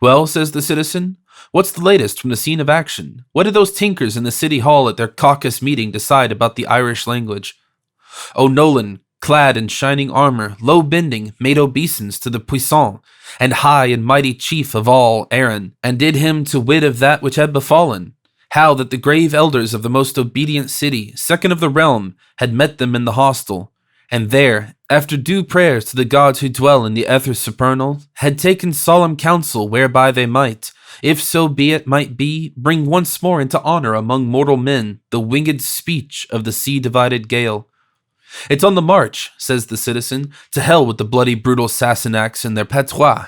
Well, says the citizen, what's the latest from the scene of action? What did those tinkers in the city hall at their caucus meeting decide about the Irish language? O'Nolan, clad in shining armor, low bending, made obeisance to the puissant and high and mighty chief of all, Aaron, and did him to wit of that which had befallen. How that the grave elders of the most obedient city, second of the realm, had met them in the hostel, and there, after due prayers to the gods who dwell in the ether supernal, had taken solemn counsel whereby they might, if so be it might be, bring once more into honor among mortal men the winged speech of the sea-divided gale. It's on the march, says the citizen, to hell with the bloody brutal Sassenachs and their patois.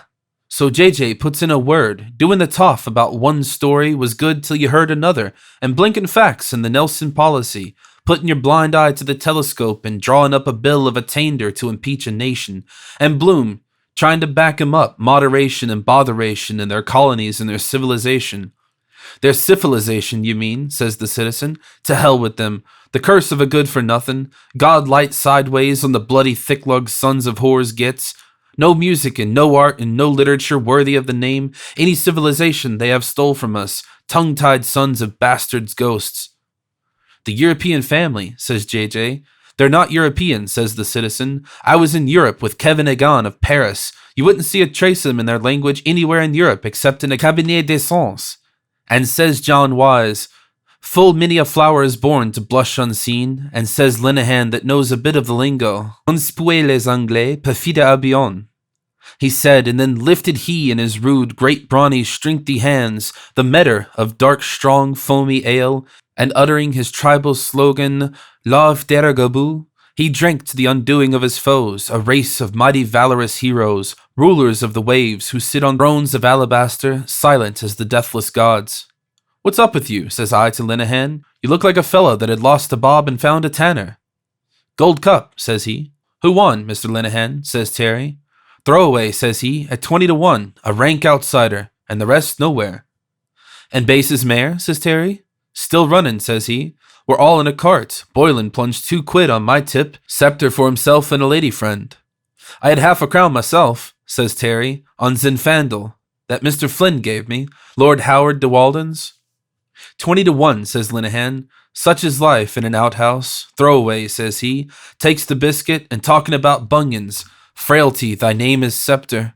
So JJ puts in a word, doing the toff about one story was good till you heard another, and blinking facts in the Nelson policy, putting your blind eye to the telescope and drawing up a bill of attainder to impeach a nation, and Bloom trying to back him up, moderation and botheration in their colonies and their civilization. Their civilization, you mean, says the citizen. To hell with them. The curse of a good-for-nothing. God light sideways on the bloody thick-lugged sons of whores gets. No music and no art and no literature worthy of the name. Any civilization they have stole from us. Tongue-tied sons of bastards' ghosts. The European family, says JJ. They're not European, says the citizen. I was in Europe with Kevin Egan of Paris. You wouldn't see a trace of them in their language anywhere in Europe except in a cabinet d'essence. And says John Wise, full many a flower is born to blush unseen, and says Linehan that knows a bit of the lingo, Unspuez les Anglais, perfide Albion. He said, and then lifted he in his rude, great brawny, strengthy hands the metter of dark, strong, foamy ale, and uttering his tribal slogan, Love deragabu, he drank to the undoing of his foes, a race of mighty valorous heroes, rulers of the waves, who sit on thrones of alabaster, silent as the deathless gods. What's up with you, says I to Linehan. You look like a fellow that had lost a bob and found a tanner. Gold Cup, says he. Who won, Mr. Linehan, says Terry. Throwaway, says he, at 20-1, a rank outsider, and the rest nowhere. And Base's mare, says Terry. Still running, says he. We're all in a cart. Boylan plunged £2 on my tip, scepter for himself and a lady friend. I had half a crown myself, says Terry, on Zinfandel, that Mr. Flynn gave me, Lord Howard de Walden's. 20-1, says Linehan. Such is life in an outhouse. Throwaway, says he, takes the biscuit, and talking about bunions. Frailty, thy name is scepter.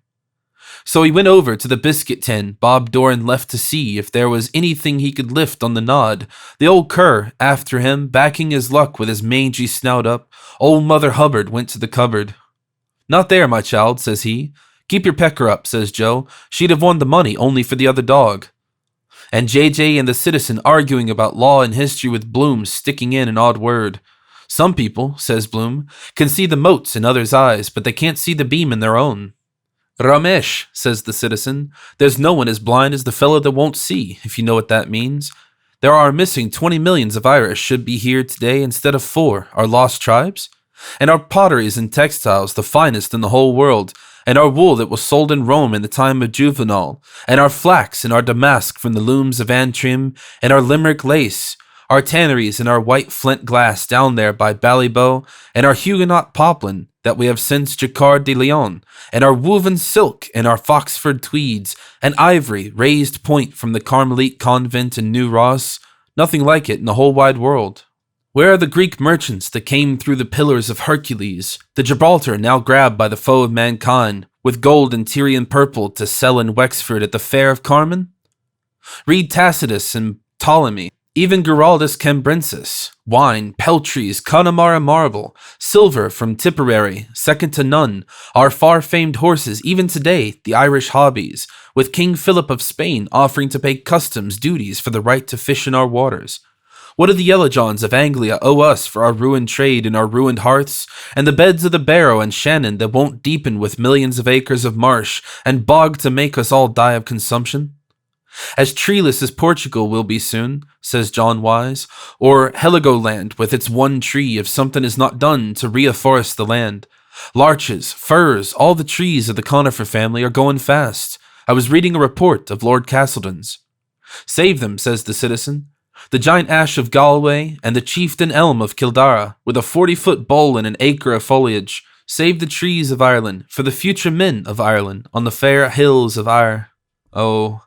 So he went over to the biscuit tin Bob Doran left to see if there was anything he could lift on the nod. The old cur, after him, backing his luck with his mangy snout up. Old Mother Hubbard went to the cupboard. Not there, my child, says he. Keep your pecker up, says Joe. She'd have won the money only for the other dog. And JJ and the citizen arguing about law and history with Bloom sticking in an odd word. Some people, says Bloom, can see the motes in others' eyes, but they can't see the beam in their own. Ramesh, says the citizen, there's no one as blind as the fellow that won't see, if you know what that means. There are missing 20 millions of Irish should be here today instead of 4, our lost tribes. And our potteries and textiles the finest in the whole world, and our wool that was sold in Rome in the time of Juvenal, and our flax and our damask from the looms of Antrim, and our Limerick lace, our tanneries and our white flint glass down there by Ballybough, and our Huguenot poplin that we have since Jacquard de Lyon, and our woven silk and our Foxford tweeds, and ivory raised point from the Carmelite convent in New Ross, nothing like it in the whole wide world. Where are the Greek merchants that came through the pillars of Hercules, the Gibraltar now grabbed by the foe of mankind, with gold and Tyrian purple to sell in Wexford at the Fair of Carmen? Read Tacitus and Ptolemy, even Giraldus Cambrensis, wine, peltries, Connemara marble, silver from Tipperary, second to none, our far-famed horses, even today, the Irish hobbies, with King Philip of Spain offering to pay customs duties for the right to fish in our waters. What do the Yellow Johns of Anglia owe us for our ruined trade and our ruined hearths, and the beds of the Barrow and Shannon that won't deepen with millions of acres of marsh and bog to make us all die of consumption? As treeless as Portugal will be soon, says John Wise, or Heligoland with its one tree if something is not done to reforest the land. Larches, firs, all the trees of the conifer family are going fast. I was reading a report of Lord Castleton's. Save them, says the citizen. The giant ash of Galway and the chieftain elm of Kildare, with a 40-foot bole and an acre of foliage. Save the trees of Ireland for the future men of Ireland on the fair hills of Ire. Oh,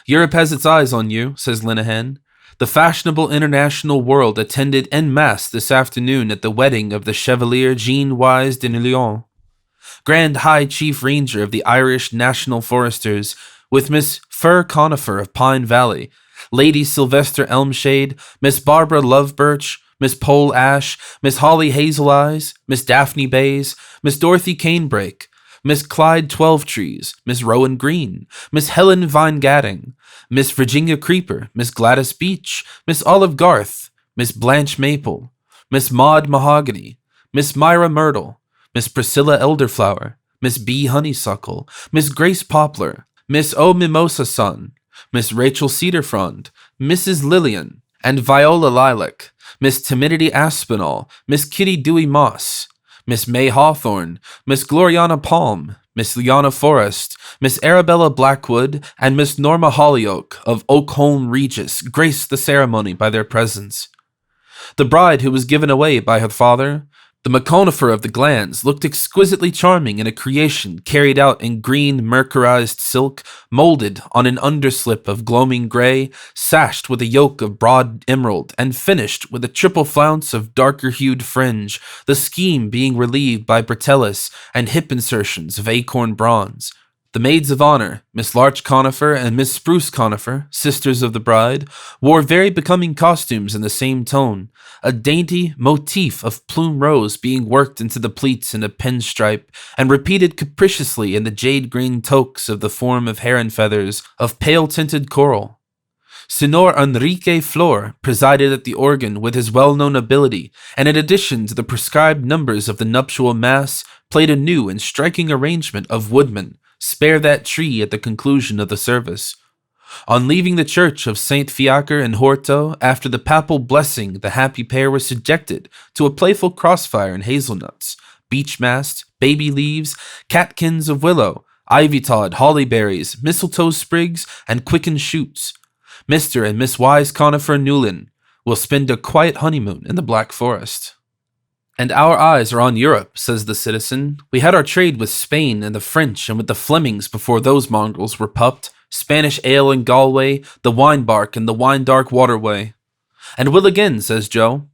Europe has its eyes on you, says Linehan. The fashionable international world attended en masse this afternoon at the wedding of the Chevalier Jean Wise de Lyon, Grand High Chief Ranger of the Irish National Foresters, with Miss Fir Conifer of Pine Valley, Lady Sylvester Elmshade, Miss Barbara Lovebirch, Miss Pole Ash, Miss Holly Hazel Eyes, Miss Daphne Bays, Miss Dorothy Canebrake, Miss Clyde Twelvetrees, Miss Rowan Green, Miss Helen Vine Gadding, Miss Virginia Creeper, Miss Gladys Beach, Miss Olive Garth, Miss Blanche Maple, Miss Maud Mahogany, Miss Myra Myrtle, Miss Priscilla Elderflower, Miss B. Honeysuckle, Miss Grace Poplar, Miss O. Mimosa Sun, Miss Rachel Cedarfrond, Mrs. Lillian, and Viola Lilac, Miss Timidity Aspinall, Miss Kitty Dewey Moss, Miss May Hawthorne, Miss Gloriana Palm, Miss Liana Forrest, Miss Arabella Blackwood, and Miss Norma Hollyoak of Oakholm Regis graced the ceremony by their presence. The bride who was given away by her father, the McConifer of the Glands, looked exquisitely charming in a creation carried out in green mercurized silk, molded on an underslip of gloaming gray, sashed with a yoke of broad emerald, and finished with a triple flounce of darker-hued fringe, the scheme being relieved by bretelles and hip insertions of acorn bronze. The maids of honor, Miss Larch Conifer and Miss Spruce Conifer, sisters of the bride, wore very becoming costumes in the same tone, a dainty motif of plume rose being worked into the pleats in a pinstripe and repeated capriciously in the jade-green toques of the form of heron feathers of pale-tinted coral. Signor Enrique Flor presided at the organ with his well-known ability, and in addition to the prescribed numbers of the nuptial mass, played a new and striking arrangement of Woodman, Spare That Tree at the conclusion of the service. On leaving the church of Saint Fiacre and Horto, after the papal blessing, the happy pair were subjected to a playful crossfire in hazelnuts, beech mast, baby leaves, catkins of willow, ivy tod, holly berries, mistletoe sprigs, and quickened shoots. Mr. and Miss Wise Conifer Newlyn will spend a quiet honeymoon in the Black Forest. And our eyes are on Europe, says the citizen. We had our trade with Spain and the French and with the Flemings before those mongrels were pupped. Spanish ale in Galway, the wine bark and the wine dark waterway. And will again, says Joe.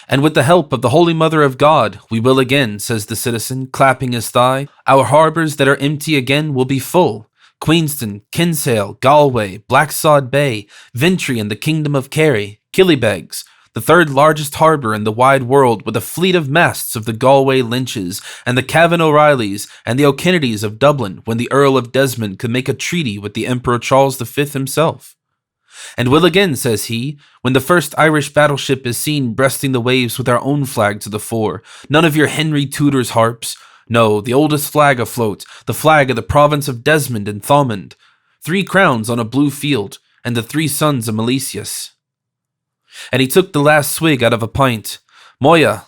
And with the help of the Holy Mother of God, we will again, says the citizen, clapping his thigh. Our harbors that are empty again will be full. Queenston, Kinsale, Galway, Blacksod Bay, Vintry and the Kingdom of Kerry, Killybegs, the third largest harbour in the wide world, with a fleet of masts of the Galway Lynches, and the Cavan O'Reillys, and the O'Kennedys of Dublin, when the Earl of Desmond could make a treaty with the Emperor Charles V himself. And will again, says he, when the first Irish battleship is seen breasting the waves with our own flag to the fore, none of your Henry Tudor's harps. No, the oldest flag afloat, the flag of the province of Desmond and Thomond, 3 crowns on a blue field, and the 3 sons of Milesius. And he took the last swig out of a pint. Moya,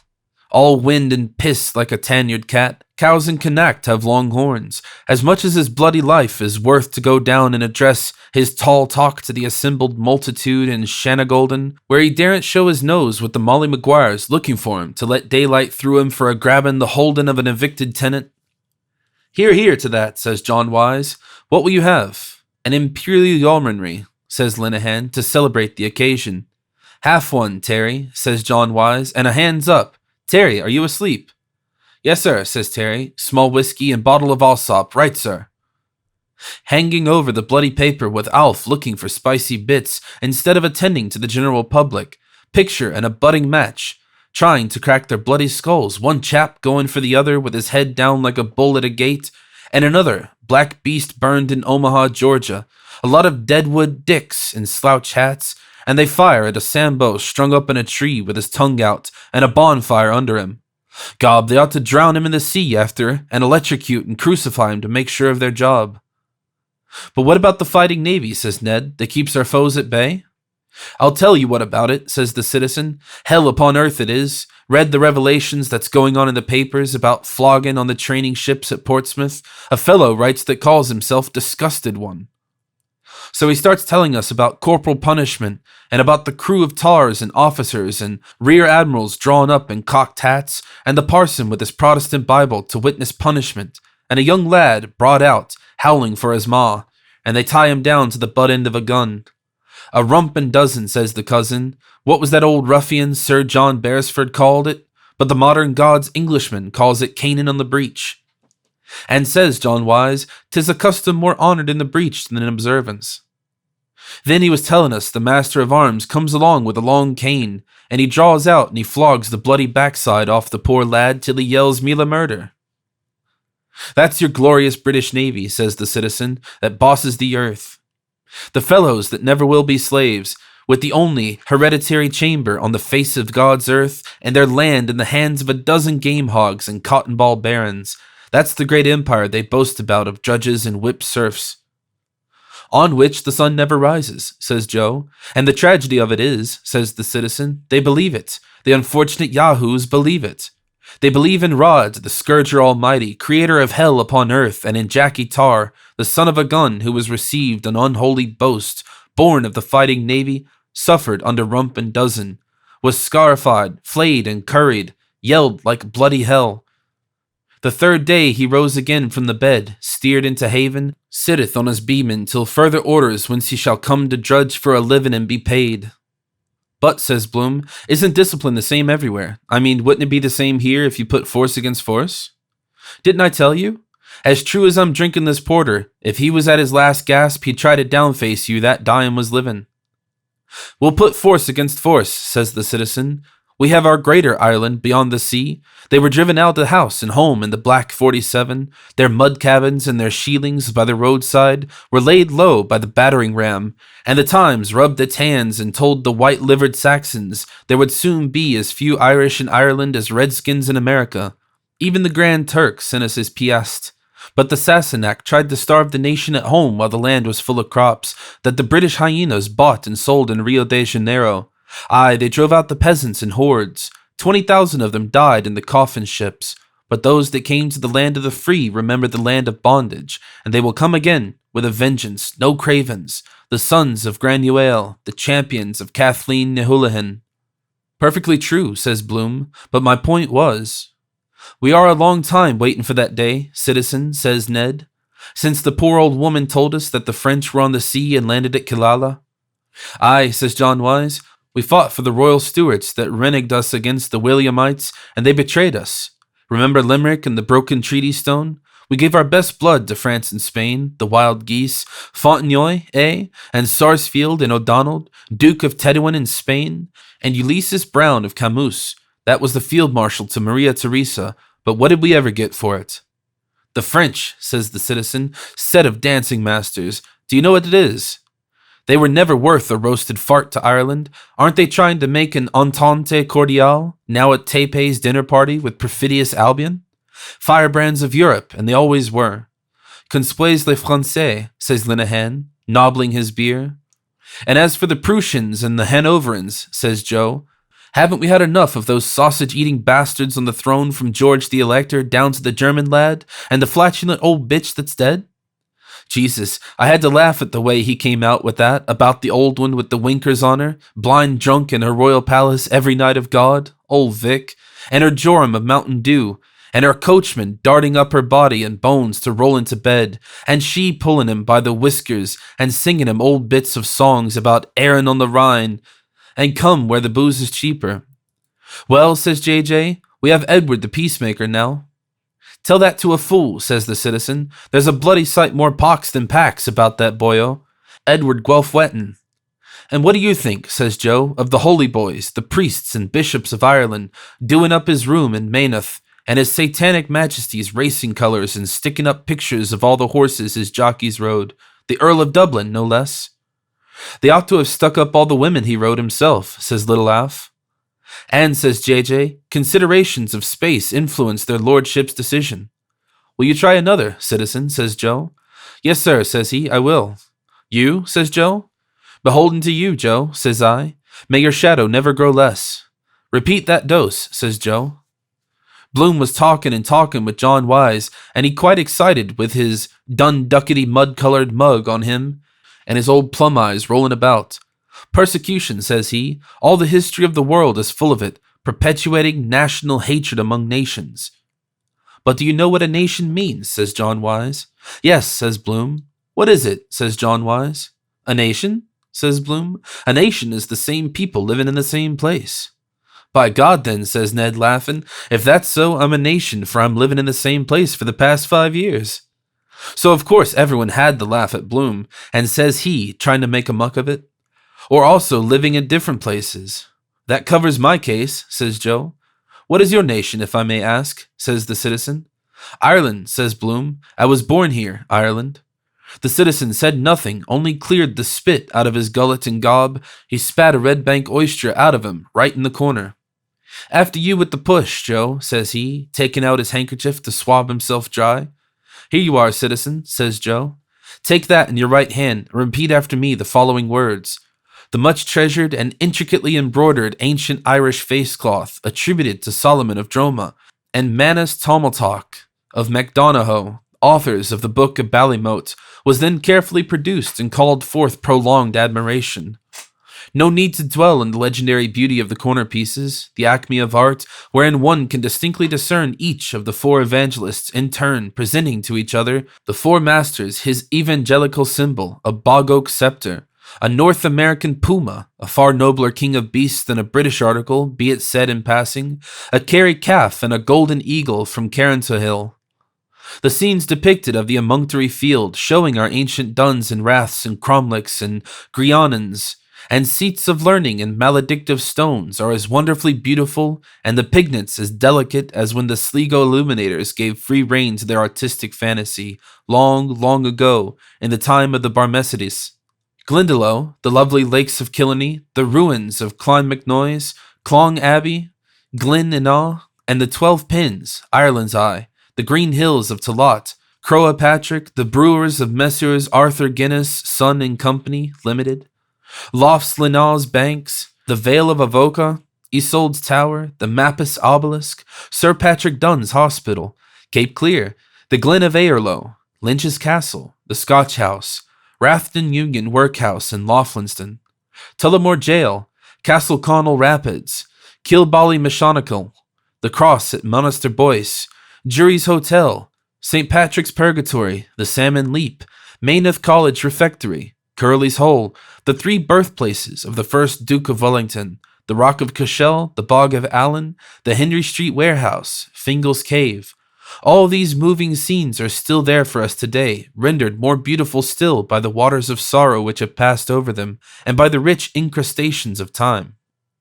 all wind and piss like a tan-eared cat. Cows in Connacht have long horns. As much as his bloody life is worth to go down and address his tall talk to the assembled multitude in Shanagolden, where he daren't show his nose with the Molly Maguires looking for him to let daylight through him for a grabbing the holding of an evicted tenant. Hear, hear to that, says John Wise. What will you have? An imperial yeomanry, says Linehan, to celebrate the occasion. Half one, Terry, says John Wise, and a hands up. Terry, are you asleep? Yes, sir, says Terry. Small whiskey and bottle of Allsop, right, sir. Hanging over the bloody paper with Alf looking for spicy bits instead of attending to the general public. Picture and a budding match, trying to crack their bloody skulls, one chap going for the other with his head down like a bull at a gate, and another, black beast burned in Omaha, Georgia, a lot of deadwood dicks in slouch hats, and they fire at a Sambo strung up in a tree with his tongue out and a bonfire under him. Gob, they ought to drown him in the sea after and electrocute and crucify him to make sure of their job. But what about the fighting navy, says Ned, that keeps our foes at bay? I'll tell you what about it, says the citizen. Hell upon earth it is. Read the revelations that's going on in the papers about flogging on the training ships at Portsmouth. A fellow writes that calls himself Disgusted One. So he starts telling us about corporal punishment, and about the crew of tars and officers and rear admirals drawn up in cocked hats, and the parson with his Protestant Bible to witness punishment, and a young lad brought out, howling for his ma. and they tie him down to the butt end of a gun. A rump and dozen, says the cousin. What was that old ruffian Sir John Beresford called it? But the modern God's Englishman calls it Canaan on the breach. And says John Wise, 'tis a custom more honoured in the breach than in observance. Then he was telling us the master of arms comes along with a long cane, and he draws out and he flogs the bloody backside off the poor lad till he yells me la murder. That's your glorious British Navy, says the citizen, that bosses the earth. The fellows that never will be slaves, with the only hereditary chamber on the face of God's earth, and their land in the hands of a dozen game hogs and cotton ball barons. That's the great empire they boast about of judges and whipped serfs. On which the sun never rises, says Joe. And the tragedy of it is, says the citizen, they believe it. The unfortunate yahoos believe it. They believe in Rod, the Scourger Almighty, creator of hell upon earth, and in Jackie Tar, the son of a gun who was received an unholy boast, born of the fighting navy, suffered under rump and dozen, was scarified, flayed and curried, yelled like bloody hell. The third day he rose again from the bed, steered into haven, sitteth on his beamen till further orders whence he shall come to drudge for a living and be paid. But, says Bloom, isn't discipline the same everywhere? I mean, wouldn't it be the same here if you put force against force? Didn't I tell you? As true as I'm drinking this porter, if he was at his last gasp, he'd try to downface you that dying was living. We'll put force against force, says the citizen. We have our greater Ireland beyond the sea. They were driven out of the house and home in the Black 47. Their mud cabins and their sheilings by the roadside were laid low by the battering ram, and the Times rubbed its hands and told the white-livered Saxons there would soon be as few Irish in Ireland as redskins in America. Even the Grand Turk sent us his piast. But the Sassenach tried to starve the nation at home while the land was full of crops that the British hyenas bought and sold in Rio de Janeiro. Aye, they drove out the peasants in hordes. 20,000 of them died in the coffin ships. But those that came to the land of the free remembered the land of bondage, and they will come again with a vengeance, no cravens, the sons of Granuaile, the champions of Kathleen ni Houlihan. Perfectly true, says Bloom, but my point was, we are a long time waiting for that day, citizen, says Ned, since the poor old woman told us that the French were on the sea and landed at Killala. Aye, says John Wise, we fought for the royal Stuarts that reneged us against the Williamites, and they betrayed us. Remember Limerick and the broken treaty stone? We gave our best blood to France and Spain, the wild geese, Fontenoy, and Sarsfield and O'Donnell, Duke of Tetuan in Spain, and Ulysses Brown of Camus. That was the field marshal to Maria Theresa, but what did we ever get for it? The French, says the citizen, set of dancing masters. Do you know what it is? They were never worth a roasted fart to Ireland. Aren't they trying to make an entente cordiale, now at Tepe's dinner party with perfidious Albion? Firebrands of Europe, and they always were. Conspuez les Français, says Linehan, nobbling his beer. And as for the Prussians and the Hanoverans, says Joe, haven't we had enough of those sausage-eating bastards on the throne from George the Elector down to the German lad and the flatulent old bitch that's dead? Jesus, I had to laugh at the way he came out with that, about the old one with the winkers on her, blind drunk in her royal palace every night of God, old Vic, and her jorum of Mountain Dew, and her coachman darting up her body and bones to roll into bed, and she pulling him by the whiskers and singing him old bits of songs about Erin on the Rhine, and come where the booze is cheaper. Well, says JJ, we have Edward the peacemaker now. Tell that to a fool, says the citizen. There's a bloody sight more pox than pax about that boyo. Edward Guelph Wetton. And what do you think, says Joe, of the holy boys, the priests and bishops of Ireland, doing up his room in Maynooth, and his satanic majesty's racing colours and sticking up pictures of all the horses his jockeys rode, the Earl of Dublin, no less? They ought to have stuck up all the women he rode himself, says Little Alf. And, says JJ, considerations of space influenced their lordship's decision. Will you try another, citizen, says Joe. Yes, sir, says he, I will. You, says Joe. Beholden to you, Joe, says I. May your shadow never grow less. Repeat that dose, says Joe. Bloom was talking with John Wise, and he quite excited with his dun-duckety mud-colored mug on him, and his old plum eyes rolling about. Persecution, says he, all the history of the world is full of it, perpetuating national hatred among nations. But do you know what a nation means, says John Wise. Yes, says Bloom. What is it? Says John Wise. A nation? Says Bloom. A nation is the same people living in the same place. By God, then, says Ned, laughing, if that's so, I'm a nation, for I'm living in the same place for the past 5 years. So, of course, everyone had to laugh at Bloom, and says he, trying to make a muck of it, or also living in different places. That covers my case, says Joe. What is your nation, if I may ask? Says the citizen. Ireland, says Bloom. I was born here, Ireland. The citizen said nothing, only cleared the spit out of his gullet and gob. He spat a Red Bank oyster out of him, right in the corner. After you with the push, Joe, says he, taking out his handkerchief to swab himself dry. Here you are, citizen, says Joe. Take that in your right hand and repeat after me the following words. The much treasured and intricately embroidered ancient Irish face cloth attributed to Solomon of Droma and Manus Tomaltok of MacDonohoe, authors of the Book of Ballymote, was then carefully produced and called forth prolonged admiration. No need to dwell on the legendary beauty of the corner pieces, the acme of art, wherein one can distinctly discern each of the four evangelists in turn presenting to each other, the four masters, his evangelical symbol, a bog oak scepter, a North American puma, a far nobler king of beasts than a British article, be it said in passing, a Kerry calf and a golden eagle from Carrantouhill. The scenes depicted of the emunctory field, showing our ancient duns and raths and cromlechs and grianons, and seats of learning and maledictive stones are as wonderfully beautiful, and the pignats as delicate as when the Sligo illuminators gave free rein to their artistic fantasy, long, long ago, in the time of the Barmecides. Glendalough, the lovely lakes of Killarney, the ruins of Clonmacnoise, Clong Abbey, Glen Inagh, and the 12 Pins, Ireland's Eye, the green hills of Talat, Croagh-Patrick, the brewers of Messrs. Arthur Guinness, Son and Company, Limited, Lofts Linall's Banks, the Vale of Avoca, Isolde's Tower, the Mappus Obelisk, Sir Patrick Dunn's Hospital, Cape Clear, the Glen of Airlow, Lynch's Castle, the Scotch House, Rathden Union Workhouse in Laughlinston, Tullamore Jail, Castle Connell Rapids, Kilbally the Cross at Monaster Boyce, Jury's Hotel, St. Patrick's Purgatory, the Salmon Leap, Maynooth College Refectory, Curly's Hole, the three birthplaces of the first Duke of Wellington, the Rock of Cashel, the Bog of Allen, the Henry Street Warehouse, Fingal's Cave. All these moving scenes are still there for us today, rendered more beautiful still by the waters of sorrow which have passed over them, and by the rich incrustations of time.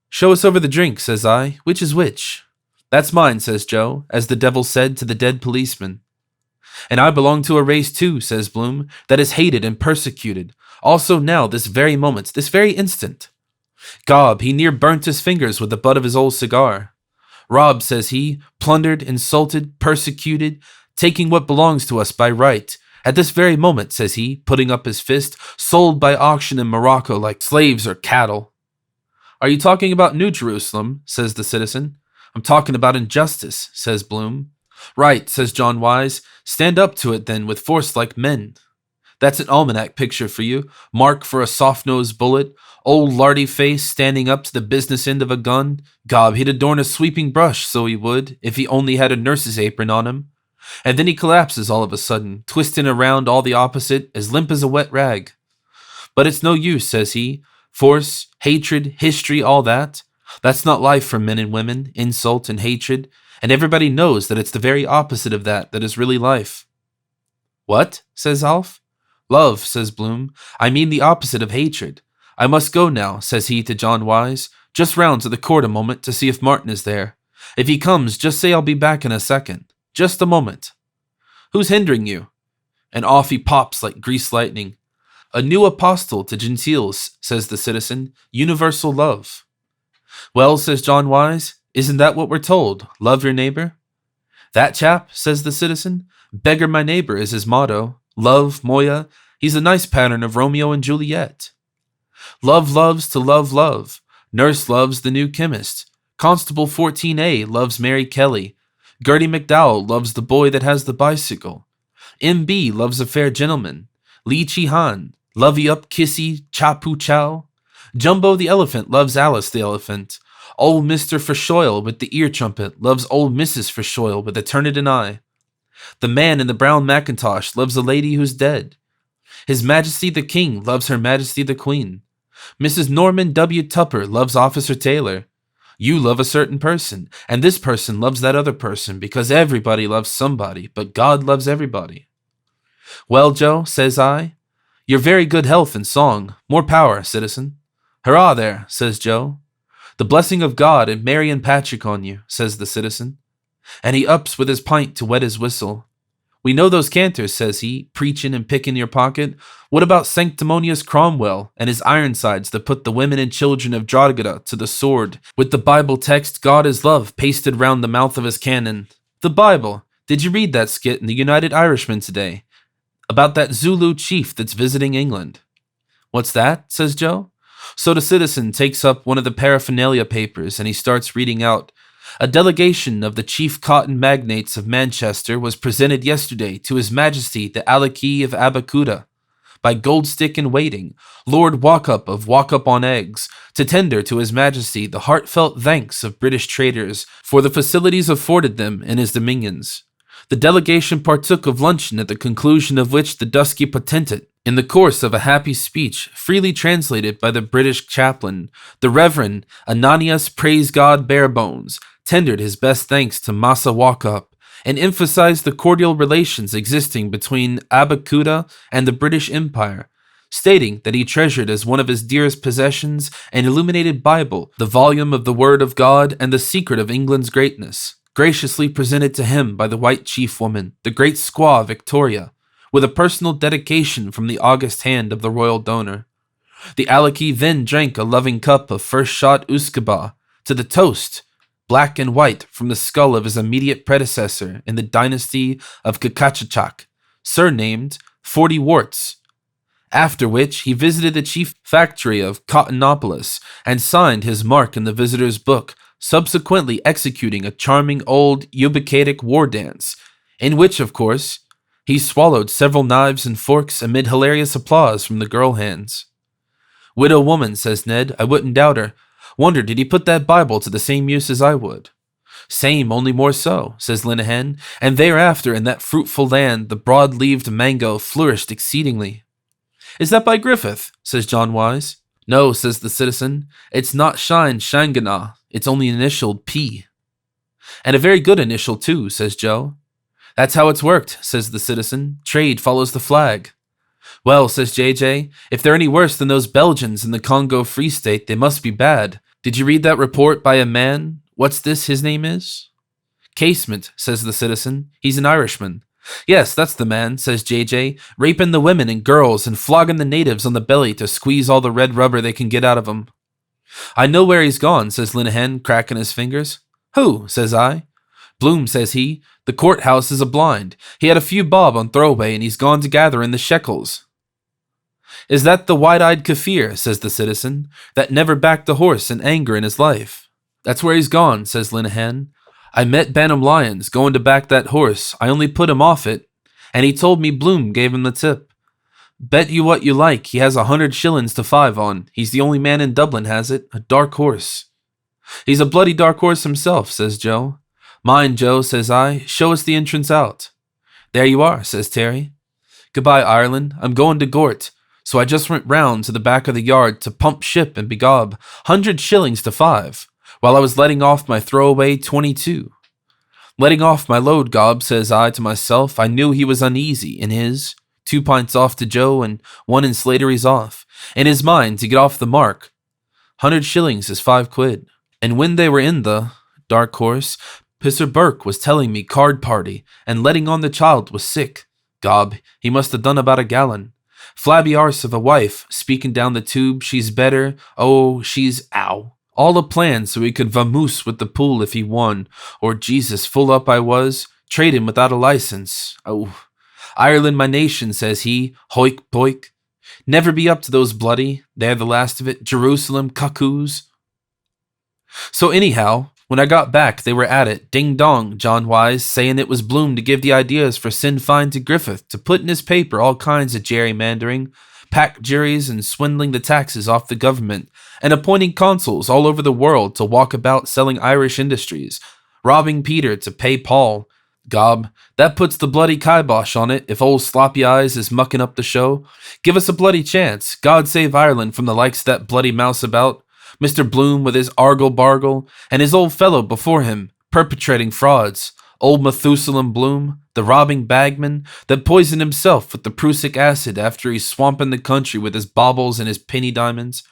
Show us over the drink, says I. Which is which? That's mine, says Joe, as the devil said to the dead policeman. And I belong to a race too, says Bloom, that is hated and persecuted, also now, this very moment, this very instant. Gob, he near burnt his fingers with the butt of his old cigar. Rob, says he, plundered, insulted, persecuted, taking what belongs to us by right. At this very moment, says he, putting up his fist, sold by auction in Morocco like slaves or cattle. Are you talking about New Jerusalem? Says the citizen. I'm talking about injustice, says Bloom. Right, says John Wise. Stand up to it then with force like men. That's an almanac picture for you. Mark for a soft-nosed bullet. Old lardy face standing up to the business end of a gun. Gob, he'd adorn a sweeping brush, so he would, if he only had a nurse's apron on him. And then he collapses all of a sudden, twisting around all the opposite, as limp as a wet rag. But it's no use, says he. Force, hatred, history, all that. That's not life for men and women, insult and hatred. And everybody knows that it's the very opposite of that is really life. What? Says Alf. Love, says Bloom. I mean the opposite of hatred. I must go now, says he to John Wise. Just round to the court a moment to see if Martin is there. If he comes, just say I'll be back in a second. Just a moment. Who's hindering you? And off he pops like greased lightning. A new apostle to gentiles, says the citizen. Universal love. Well, says John Wise, isn't that what we're told? Love your neighbor? That chap, says the citizen. Beggar my neighbor is his motto. Love, Moya, he's a nice pattern of Romeo and Juliet. Love loves to love love. Nurse loves the new chemist. Constable 14A loves Mary Kelly. Gertie McDowell loves the boy that has the bicycle. M.B. loves a fair gentleman. Lee Chi-han, lovey up kissy cha-poo chow. Jumbo the elephant loves Alice the elephant. Old Mr. Verschoyle with the ear trumpet loves old Mrs. Verschoyle with a Turnitin eye. The man in the brown mackintosh loves a lady who's dead. His Majesty the King loves Her Majesty the Queen. Mrs. Norman W. Tupper loves Officer Taylor. You love a certain person, and this person loves that other person, because everybody loves somebody, but God loves everybody. Well, Joe, says I, your very good health and song. More power, citizen. Hurrah there, says Joe. The blessing of God and Mary and Patrick on you, says the citizen. And he ups with his pint to wet his whistle. We know those canters, says he, preachin' and pickin' your pocket. What about sanctimonious Cromwell and his Ironsides that put the women and children of Drogheda to the sword, with the Bible text, God is love, pasted round the mouth of his cannon? The Bible. Did you read that skit in the United Irishman today? About that Zulu chief that's visiting England. What's that? Says Joe. So the citizen takes up one of the paraphernalia papers and he starts reading out. A delegation of the chief cotton magnates of Manchester was presented yesterday to His Majesty the Alaki of Abacuda by Goldstick in Waiting, Lord Walkup of Walkup-on-Eggs, to tender to His Majesty the heartfelt thanks of British traders for the facilities afforded them in his dominions. The delegation partook of luncheon, at the conclusion of which the dusky potentate, in the course of a happy speech, freely translated by the British chaplain, the Reverend Ananias Praise God Barebones, tendered his best thanks to Massa Walkup, and emphasized the cordial relations existing between Abacuda and the British Empire, stating that he treasured as one of his dearest possessions an illuminated Bible, the volume of the Word of God and the secret of England's greatness, graciously presented to him by the white chief woman, the great squaw Victoria, with a personal dedication from the august hand of the royal donor. The Alaki then drank a loving cup of first shot usquebaugh to the toast, black and white, from the skull of his immediate predecessor in the dynasty of Kakachachak, surnamed 40 Warts, after which he visited the chief factory of Cottonopolis and signed his mark in the visitor's book, subsequently executing a charming old Ubicadic war dance, in which, of course, he swallowed several knives and forks amid hilarious applause from the girl hands. Widow woman, says Ned, I wouldn't doubt her. Wonder did he put that Bible to the same use as I would? Same, only more so, says Linehan, and thereafter in that fruitful land the broad-leaved mango flourished exceedingly. Is that by Griffith? Says John Wise. No, says the citizen, it's not Shangana, it's only initialed P. And a very good initial too, says Joe. That's how it's worked, says the citizen. Trade follows the flag. Well, says JJ, if they're any worse than those Belgians in the Congo Free State, they must be bad. Did you read that report by a man? What's this his name is? Casement, says the citizen. He's an Irishman. Yes, that's the man, says JJ, raping the women and girls and flogging the natives on the belly to squeeze all the red rubber they can get out of 'em. I know where he's gone, says Linehan, cracking his fingers. Who? Says I. Bloom, says he. The courthouse is a blind. He had a few bob on throwaway and he's gone to gather in the shekels. Is that the wide-eyed Kaffir, says the citizen, that never backed a horse in anger in his life? That's where he's gone, says Linehan. I met Bantam Lyons going to back that horse. I only put him off it, and he told me Bloom gave him the tip. Bet you what you like, he has 100 shillings to 5 on. He's the only man in Dublin has it, a dark horse. He's a bloody dark horse himself, says Joe. Mind, Joe, says I, show us the entrance out. There you are, says Terry. Goodbye, Ireland, I'm going to Gort. So I just went round to the back of the yard to pump ship and begob 100 shillings to 5, while I was letting off my throwaway 22. Letting off my load, Gob, says I to myself. I knew he was uneasy in his, 2 pints off to Joe and 1 in Slattery's off, in his mind to get off the mark. 100 shillings is 5 quid. And when they were in the dark horse, Pisser Burke was telling me card party, and letting on the child was sick. Gob, he must have done about a gallon. Flabby arse of a wife, speaking down the tube, she's better, oh, she's ow. All a plan so he could vamoose with the pool if he won, or Jesus, full up I was, trade him without a license. Oh, Ireland my nation, says he, hoik poik. Never be up to those bloody, they're the last of it, Jerusalem cuckoos. So anyhow, when I got back, they were at it, ding-dong, John Wise, saying it was Bloom to give the ideas for Sinn Fein to Griffith, to put in his paper all kinds of gerrymandering, pack juries and swindling the taxes off the government, and appointing consuls all over the world to walk about selling Irish industries, robbing Peter to pay Paul, Gob, that puts the bloody kibosh on it if old Sloppy Eyes is mucking up the show. Give us a bloody chance. God save Ireland from the likes of that bloody mouse about. Mr. Bloom with his argle-bargle, and his old fellow before him, perpetrating frauds. Old Methuselah Bloom, the robbing bagman, that poisoned himself with the prussic acid after he's swamping the country with his baubles and his penny diamonds.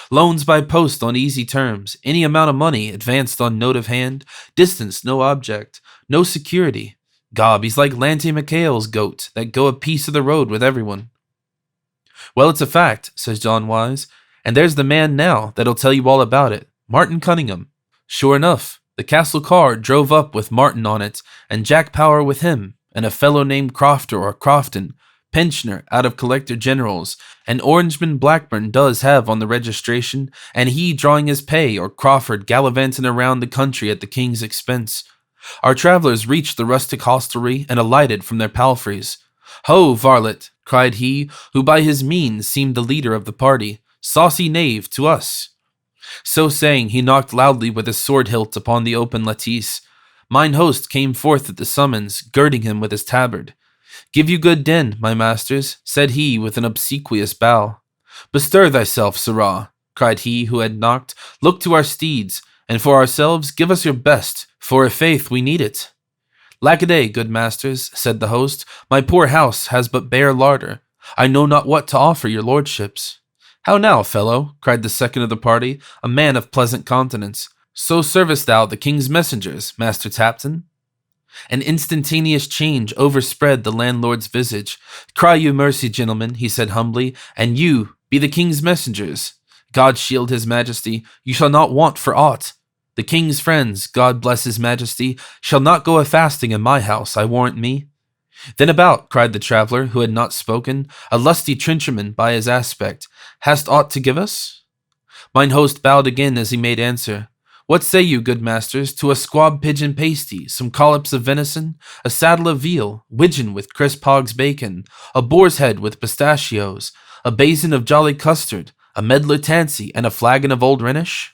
Loans by post on easy terms, any amount of money advanced on note of hand, distance no object, no security. Gob, he's like Lanty McHale's goat that go a piece of the road with everyone. Well, it's a fact, says John Wise, and there's the man now that'll tell you all about it, Martin Cunningham. Sure enough, the castle car drove up with Martin on it, and Jack Power with him, and a fellow named Crofter or Crofton, pensioner out of Collector General's, and Orangeman Blackburn does have on the registration, and he drawing his pay, or Crawford gallivanting around the country at the king's expense. Our travellers reached the rustic hostelry and alighted from their palfreys. "Ho, varlet!" cried he, who by his means seemed the leader of the party. "Saucy knave, to us!" So saying, he knocked loudly with his sword hilt upon the open lattice. Mine host came forth at the summons, girding him with his tabard. "Give you good den, my masters," said he with an obsequious bow. "Bestir thyself, sirrah," cried he who had knocked. "Look to our steeds, and for ourselves give us your best, for i' faith we need it." "Lack-a-day, good masters," said the host, "my poor house has but bare larder. I know not what to offer your lordships." "How now, fellow?" cried the second of the party, a man of pleasant countenance. "So servest thou the king's messengers, Master Tapton?" An instantaneous change overspread the landlord's visage. "Cry you mercy, gentlemen," he said humbly, "and you be the king's messengers. God shield his majesty, you shall not want for aught. The king's friends, God bless his majesty, shall not go a-fasting in my house, I warrant me." "Then about," cried the traveller, who had not spoken, a lusty trencherman by his aspect, "hast aught to give us?" Mine host bowed again as he made answer. "What say you, good masters, to a squab pigeon pasty, some collops of venison, a saddle of veal, widgeon with crisp hog's bacon, a boar's head with pistachios, a basin of jolly custard, a medlar tansy, and a flagon of old Rhenish?"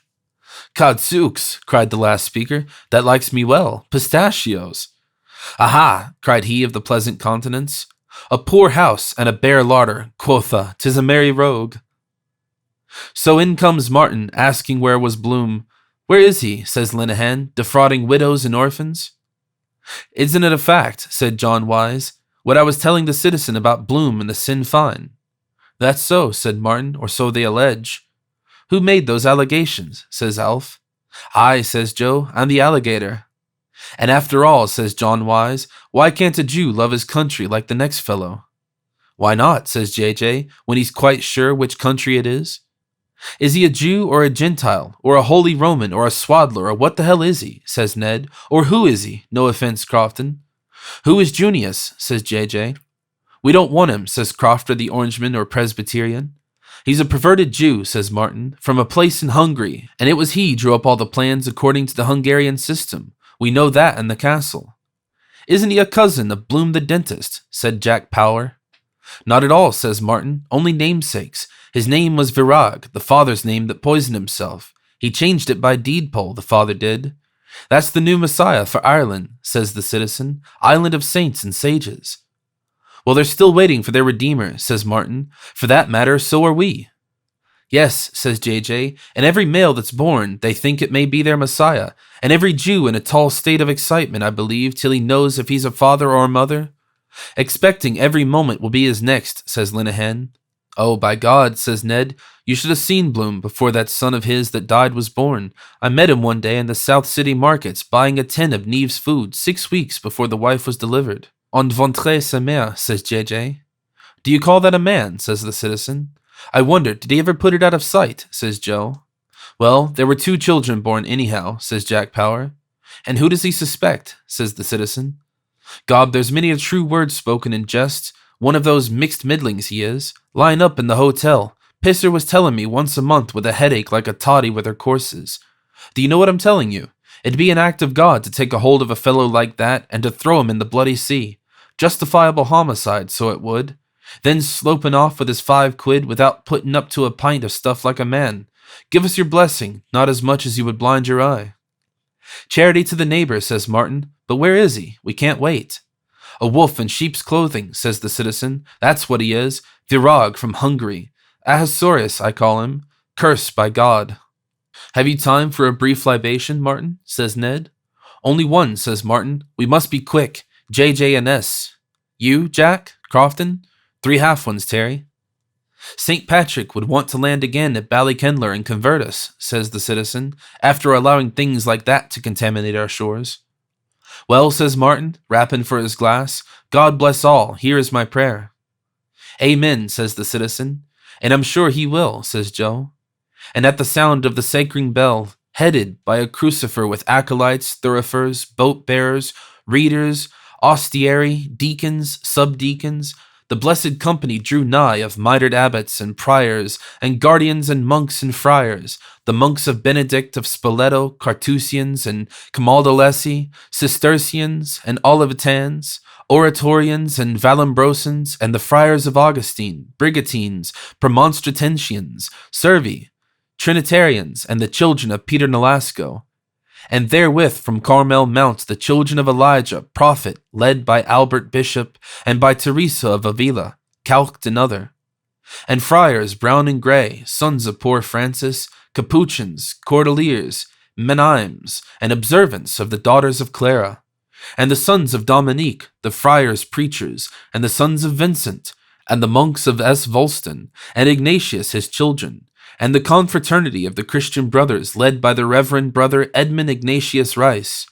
"Codsooks," cried the last speaker, "that likes me well. Pistachios." "Aha!" cried he of the pleasant countenance. "A poor house and a bare larder, quotha, 'tis a merry rogue." So in comes Martin, asking where was Bloom. "Where is he?" says Linehan, "defrauding widows and orphans?" "Isn't it a fact," said John Wise, "what I was telling the citizen about Bloom and the Sinn Fein?" "That's so," said Martin, "or so they allege." "Who made those allegations?" says Alf. "I," says Joe, "I'm the alligator." "And after all," says John Wise, "why can't a Jew love his country like the next fellow?" "Why not?" says JJ, "when he's quite sure which country it is." "Is he a Jew or a Gentile, or a Holy Roman, or a Swaddler, or what the hell is he?" says Ned. "Or who is he? No offense, Crofton." "Who is Junius?" says JJ. "We don't want him," says Crofter the Orangeman or Presbyterian. "He's a perverted Jew," says Martin, "from a place in Hungary, and it was he drew up all the plans according to the Hungarian system. We know that in the castle." "Isn't he a cousin of Bloom the dentist?" said Jack Power. "Not at all," says Martin, "only namesakes. His name was Virag, the father's name that poisoned himself. He changed it by deed poll, the father did." "That's the new Messiah for Ireland," says the citizen, "island of saints and sages." "Well, they're still waiting for their Redeemer," says Martin. "For that matter, so are we." "Yes," says JJ, "and every male that's born, they think it may be their Messiah, and every Jew in a tall state of excitement, I believe, till he knows if he's a father or a mother." "Expecting every moment will be his next," says Linehan. "Oh, by God," says Ned, "you should have seen Bloom before that son of his that died was born. I met him one day in the South City markets buying a tin of Neve's food 6 weeks before the wife was delivered." "En ventre sa mère," says JJ. "Do you call that a man?" says the citizen. "I wonder, did he ever put it out of sight?" says Joe. "Well, there were 2 children born anyhow," says Jack Power. "And who does he suspect?" says the citizen. "Gob, there's many a true word spoken in jest. One of those mixed middlings he is, lying up in the hotel. Pisser was telling me once a month with a headache like a toddy with her courses. Do you know what I'm telling you? It'd be an act of God to take a hold of a fellow like that and to throw him in the bloody sea. Justifiable homicide, so it would. Then sloping off with his 5 quid without putting up to a pint of stuff like a man. Give us your blessing, not as much as you would blind your eye." "Charity to the neighbor," says Martin, But where is he? We can't wait. A wolf in sheep's clothing, says the citizen. That's what he is. Virag from Hungary. Ahasuerus, I call him. Cursed by God. Have you time for a brief libation, Martin? Says Ned. Only one, says Martin. We must be quick. JJ and S. You, Jack? Crofton? 3 half ones, Terry. St. Patrick would want to land again at Ballykendler and convert us, says the citizen, after allowing things like that to contaminate our shores. Well, says Martin, rapping for his glass, God bless all, here is my prayer. Amen, says the citizen, and I'm sure he will, says Joe. And at the sound of the sacring bell, headed by a crucifer with acolytes, thurifers, boat-bearers, readers, ostiary, deacons, subdeacons, the blessed company drew nigh of mitred abbots and priors, and guardians and monks and friars, the monks of Benedict of Spoleto, Carthusians and Camaldolesi, Cistercians and Olivetans, Oratorians and Vallambrosans, and the friars of Augustine, Brigatines, Premonstratensians, Servi, Trinitarians, and the children of Peter Nolasco. And therewith from Carmel Mount the children of Elijah, prophet, led by Albert Bishop, and by Teresa of Avila, calked another. And friars brown and grey, sons of poor Francis, Capuchins, Cordeliers, Menimes, and observants of the daughters of Clara. And the sons of Dominique, the friars preachers, and the sons of Vincent, and the monks of S. Volston, and Ignatius his children, and the confraternity of the Christian brothers led by the Reverend Brother Edmund Ignatius Rice.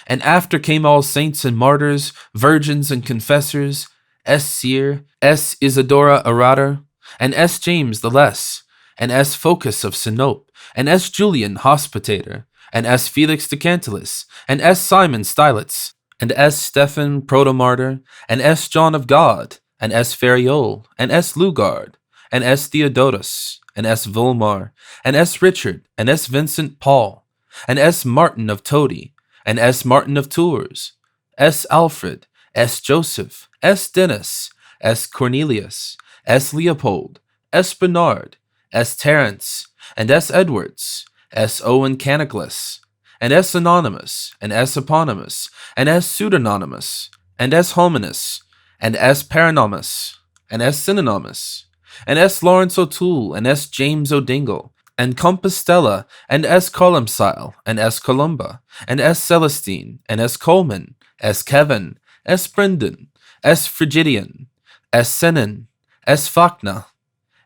And after came all saints and martyrs, virgins and confessors, S. Cyr, S. Isidora Arater, and S. James the Less, and S. Phocas of Sinope, and S. Julian Hospitator, and S. Felix de Cantilus, and S. Simon Stylitz, and S. Stephen Protomartyr, and S. John of God, and S. Feriol, and S. Lugard, and S. Theodotus, and S. Volmar, and S. Richard, and S. Vincent Paul, and S. Martin of Todi, and S. Martin of Tours, S. Alfred, S. Joseph, S. Dennis, S. Cornelius, S. Leopold, S. Bernard, S. Terence, and S. Edwards, S. Owen Caniclus, and S. Anonymous, and S. Eponymous, and S. Pseudonymous, and S. Hominous, and S. Paranomus, and S. Synonymous, and S. Lawrence O'Toole, and S. James O'Dingle, and Compostela, and S. Columcille, and S. Columba, and S. Celestine, and S. Coleman, S. Kevin, S. Brendan, S. Frigidian, S. Senon, S. Fachna,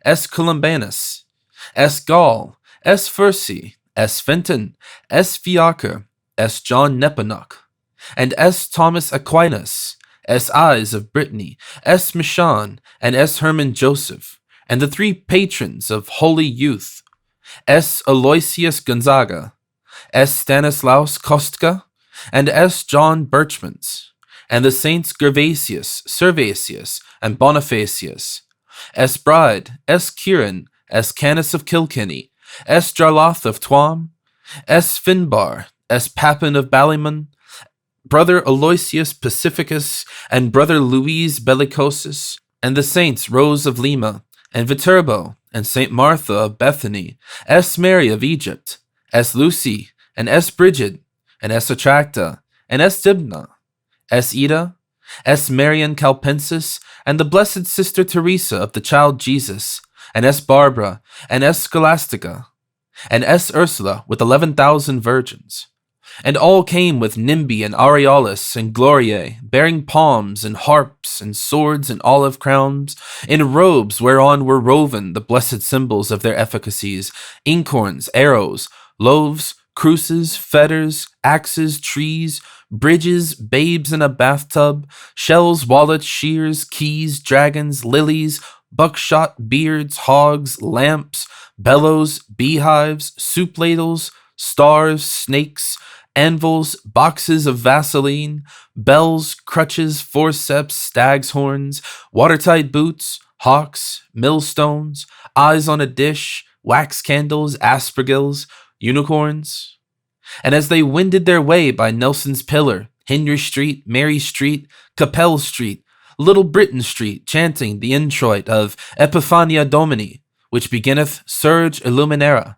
S. Columbanus, S. Gall, S. Fursey, S. Fenton, S. Fiacre, S. John Neponuk, and S. Thomas Aquinas, S. Eyes of Brittany, S. Michon, and S. Herman Joseph, and the 3 patrons of holy youth, S. Aloysius Gonzaga, S. Stanislaus Kostka, and S. John Birchmans, and the saints Gervasius, Servasius, and Bonifacius, S. Bride, S. Kieran, S. Canis of Kilkenny, S. Jarlath of Tuam, S. Finbar, S. Papin of Ballymun, Brother Aloysius Pacificus, and Brother Louise Bellicosus, and the saints Rose of Lima, and Viterbo, and Saint Martha of Bethany, S. Mary of Egypt, S. Lucy, and S. Bridget, and S. Attracta, and S. Dibna, S. Ida, S. Marian Calpensis, and the Blessed Sister Teresa of the Child Jesus, and S. Barbara, and S. Scholastica, and S. Ursula with 11,000 virgins. And all came with Nimbi and Aureolus and Gloriae, bearing palms and harps and swords and olive crowns, in robes whereon were woven the blessed symbols of their efficacies, inkhorns, arrows, loaves, cruces, fetters, axes, trees, bridges, babes in a bathtub, shells, wallets, shears, keys, dragons, lilies, buckshot, beards, hogs, lamps, bellows, beehives, soup ladles, stars, snakes, anvils, boxes of Vaseline, bells, crutches, forceps, stag's horns, watertight boots, hawks, millstones, eyes on a dish, wax candles, aspergills, unicorns. And as they wended their way by Nelson's Pillar, Henry Street, Mary Street, Capel Street, Little Britain Street, chanting the introit of Epiphania Domini, which beginneth Surge Illuminera,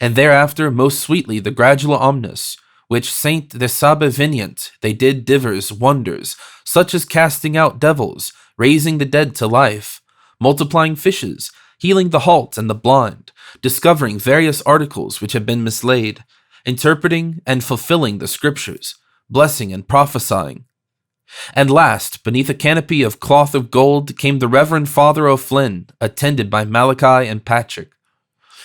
and thereafter most sweetly the Gradula Omnis, which Saint the Sabavinient they did divers wonders, such as casting out devils, raising the dead to life, multiplying fishes, healing the halt and the blind, discovering various articles which had been mislaid, interpreting and fulfilling the scriptures, blessing and prophesying. And last, beneath a canopy of cloth of gold, came the Reverend Father O'Flynn, attended by Malachi and Patrick.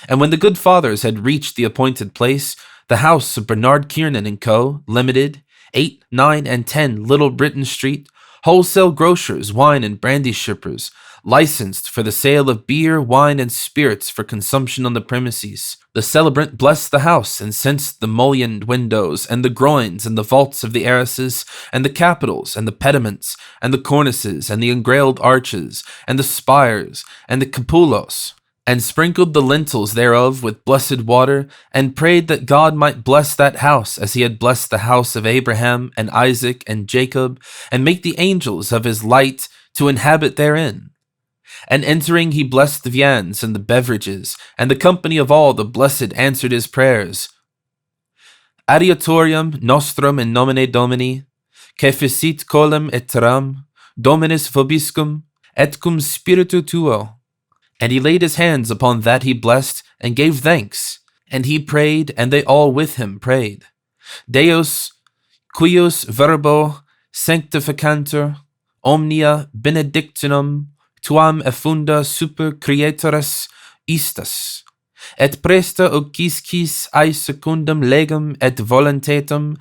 And when the good fathers had reached the appointed place, the house of Bernard Kiernan and Co., Limited, 8, 9, and 10 Little Britain Street, wholesale grocers, wine and brandy shippers, licensed for the sale of beer, wine, and spirits for consumption on the premises. The celebrant blessed the house and censed the mullioned windows, and the groins, and the vaults of the arrases, and the capitals, and the pediments, and the cornices, and the engrailed arches, and the spires, and the cupolas, and sprinkled the lintels thereof with blessed water, and prayed that God might bless that house as he had blessed the house of Abraham, and Isaac, and Jacob, and make the angels of his light to inhabit therein. And entering, he blessed the viands and the beverages, and the company of all the blessed answered his prayers. Adiatorium nostrum in nomine Domini, ceficit colum et terram, Dominus vobiscum, et cum spiritu tuo. And he laid his hands upon that he blessed, and gave thanks. And he prayed, and they all with him prayed. Deus, cuius verbo sanctificantur, omnia benedictionum, tuam effunda super creatoris istas, et presta ociscis ae secundum legum et voluntatem